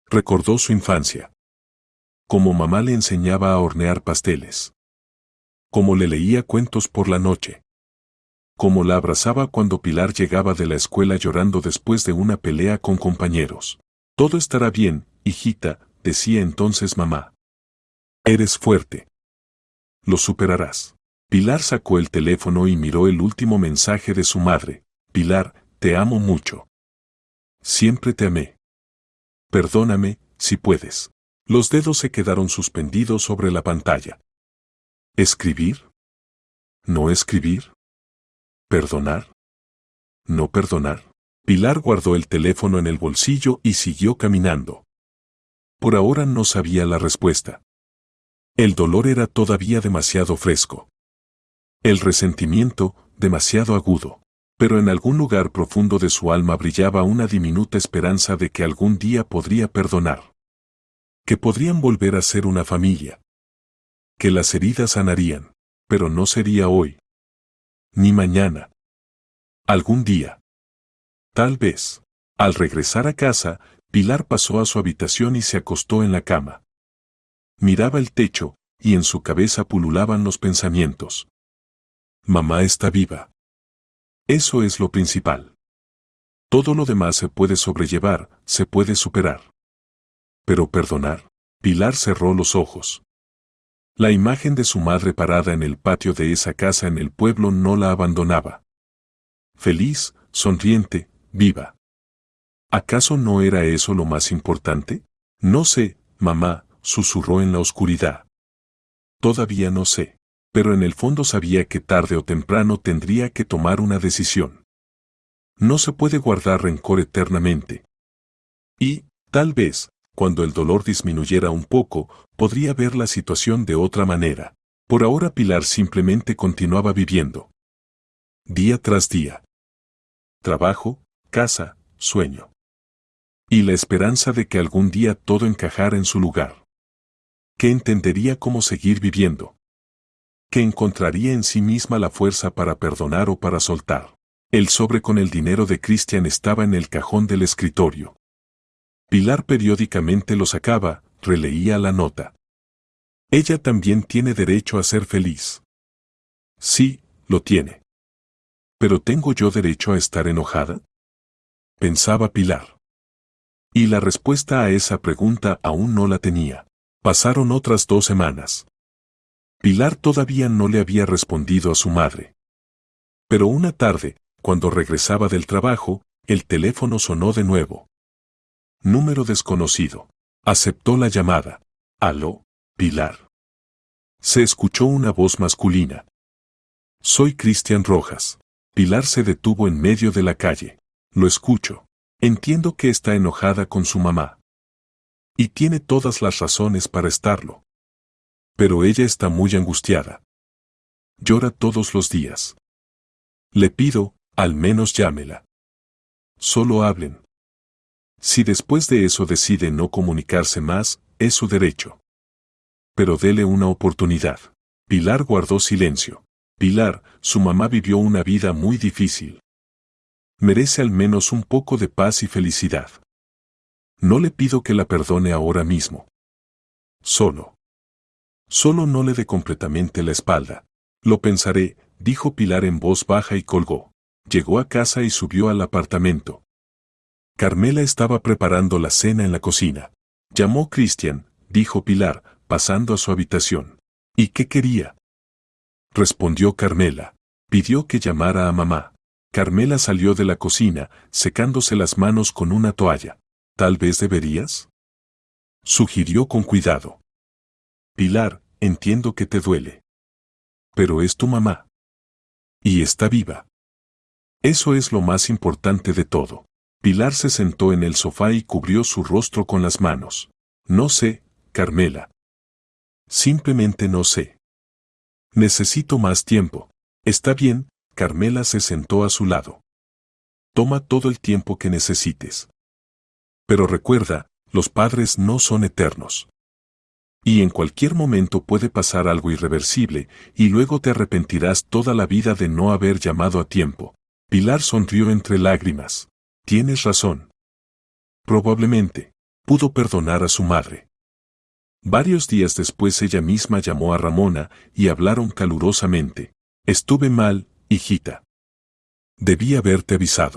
Recordó su infancia. Como mamá le enseñaba a hornear pasteles. Como le leía cuentos por la noche. Como la abrazaba cuando Pilar llegaba de la escuela llorando después de una pelea con compañeros. Todo estará bien, hijita, decía entonces mamá. Eres fuerte. Lo superarás. Pilar sacó el teléfono y miró el último mensaje de su madre. Pilar, te amo mucho. Siempre te amé. Perdóname, si puedes. Los dedos se quedaron suspendidos sobre la pantalla. ¿Escribir? ¿No escribir? ¿Perdonar? ¿No perdonar? Pilar guardó el teléfono en el bolsillo y siguió caminando. Por ahora no sabía la respuesta. El dolor era todavía demasiado fresco. El resentimiento, demasiado agudo. Pero en algún lugar profundo de su alma brillaba una diminuta esperanza de que algún día podría perdonar. Que podrían volver a ser una familia. Que las heridas sanarían. Pero no sería hoy. Ni mañana. Algún día. Tal vez. Al regresar a casa, Pilar pasó a su habitación y se acostó en la cama. Miraba el techo, y en su cabeza pululaban los pensamientos. Mamá está viva. Eso es lo principal. Todo lo demás se puede sobrellevar, se puede superar. Pero perdonar. Pilar cerró los ojos. La imagen de su madre parada en el patio de esa casa en el pueblo no la abandonaba. Feliz, sonriente, viva. ¿Acaso no era eso lo más importante? No sé, mamá, susurró en la oscuridad. Todavía no sé, pero en el fondo sabía que tarde o temprano tendría que tomar una decisión. No se puede guardar rencor eternamente. Y, tal vez, cuando el dolor disminuyera un poco, podría ver la situación de otra manera. Por ahora Pilar simplemente continuaba viviendo. Día tras día. Trabajo, casa, sueño. Y la esperanza de que algún día todo encajara en su lugar. Que entendería cómo seguir viviendo. Que encontraría en sí misma la fuerza para perdonar o para soltar. El sobre con el dinero de Christian estaba en el cajón del escritorio. Pilar periódicamente lo sacaba, releía la nota. Ella también tiene derecho a ser feliz. Sí, lo tiene. ¿Pero tengo yo derecho a estar enojada? Pensaba Pilar. Y la respuesta a esa pregunta aún no la tenía. Pasaron otras 2 semanas. Pilar todavía no le había respondido a su madre. Pero una tarde, cuando regresaba del trabajo, el teléfono sonó de nuevo. Número desconocido. Aceptó la llamada. ¿Aló, Pilar? Se escuchó una voz masculina. Soy Cristian Rojas. Pilar se detuvo en medio de la calle. Lo escucho. Entiendo que está enojada con su mamá. Y tiene todas las razones para estarlo. Pero ella está muy angustiada. Llora todos los días. Le pido, al menos llámela. Solo hablen. Si después de eso decide no comunicarse más, es su derecho. Pero dele una oportunidad. Pilar guardó silencio. Pilar, su mamá vivió una vida muy difícil. Merece al menos un poco de paz y felicidad. No le pido que la perdone ahora mismo. Solo no le dé completamente la espalda. Lo pensaré, dijo Pilar en voz baja y colgó. Llegó a casa y subió al apartamento. Carmela estaba preparando la cena en la cocina. Llamó Christian, dijo Pilar, pasando a su habitación. ¿Y qué quería? Respondió Carmela. Pidió que llamara a mamá. Carmela salió de la cocina, secándose las manos con una toalla. ¿Tal vez deberías? Sugirió con cuidado. Pilar, entiendo que te duele. Pero es tu mamá. Y está viva. Eso es lo más importante de todo. Pilar se sentó en el sofá y cubrió su rostro con las manos. No sé, Carmela. Simplemente no sé. Necesito más tiempo. Está bien, Carmela se sentó a su lado. Toma todo el tiempo que necesites. Pero recuerda, los padres no son eternos. Y en cualquier momento puede pasar algo irreversible, y luego te arrepentirás toda la vida de no haber llamado a tiempo. Pilar sonrió entre lágrimas. Tienes razón. Probablemente, pudo perdonar a su madre. Varios días después ella misma llamó a Ramona y hablaron calurosamente. Estuve mal, hijita. Debí haberte avisado.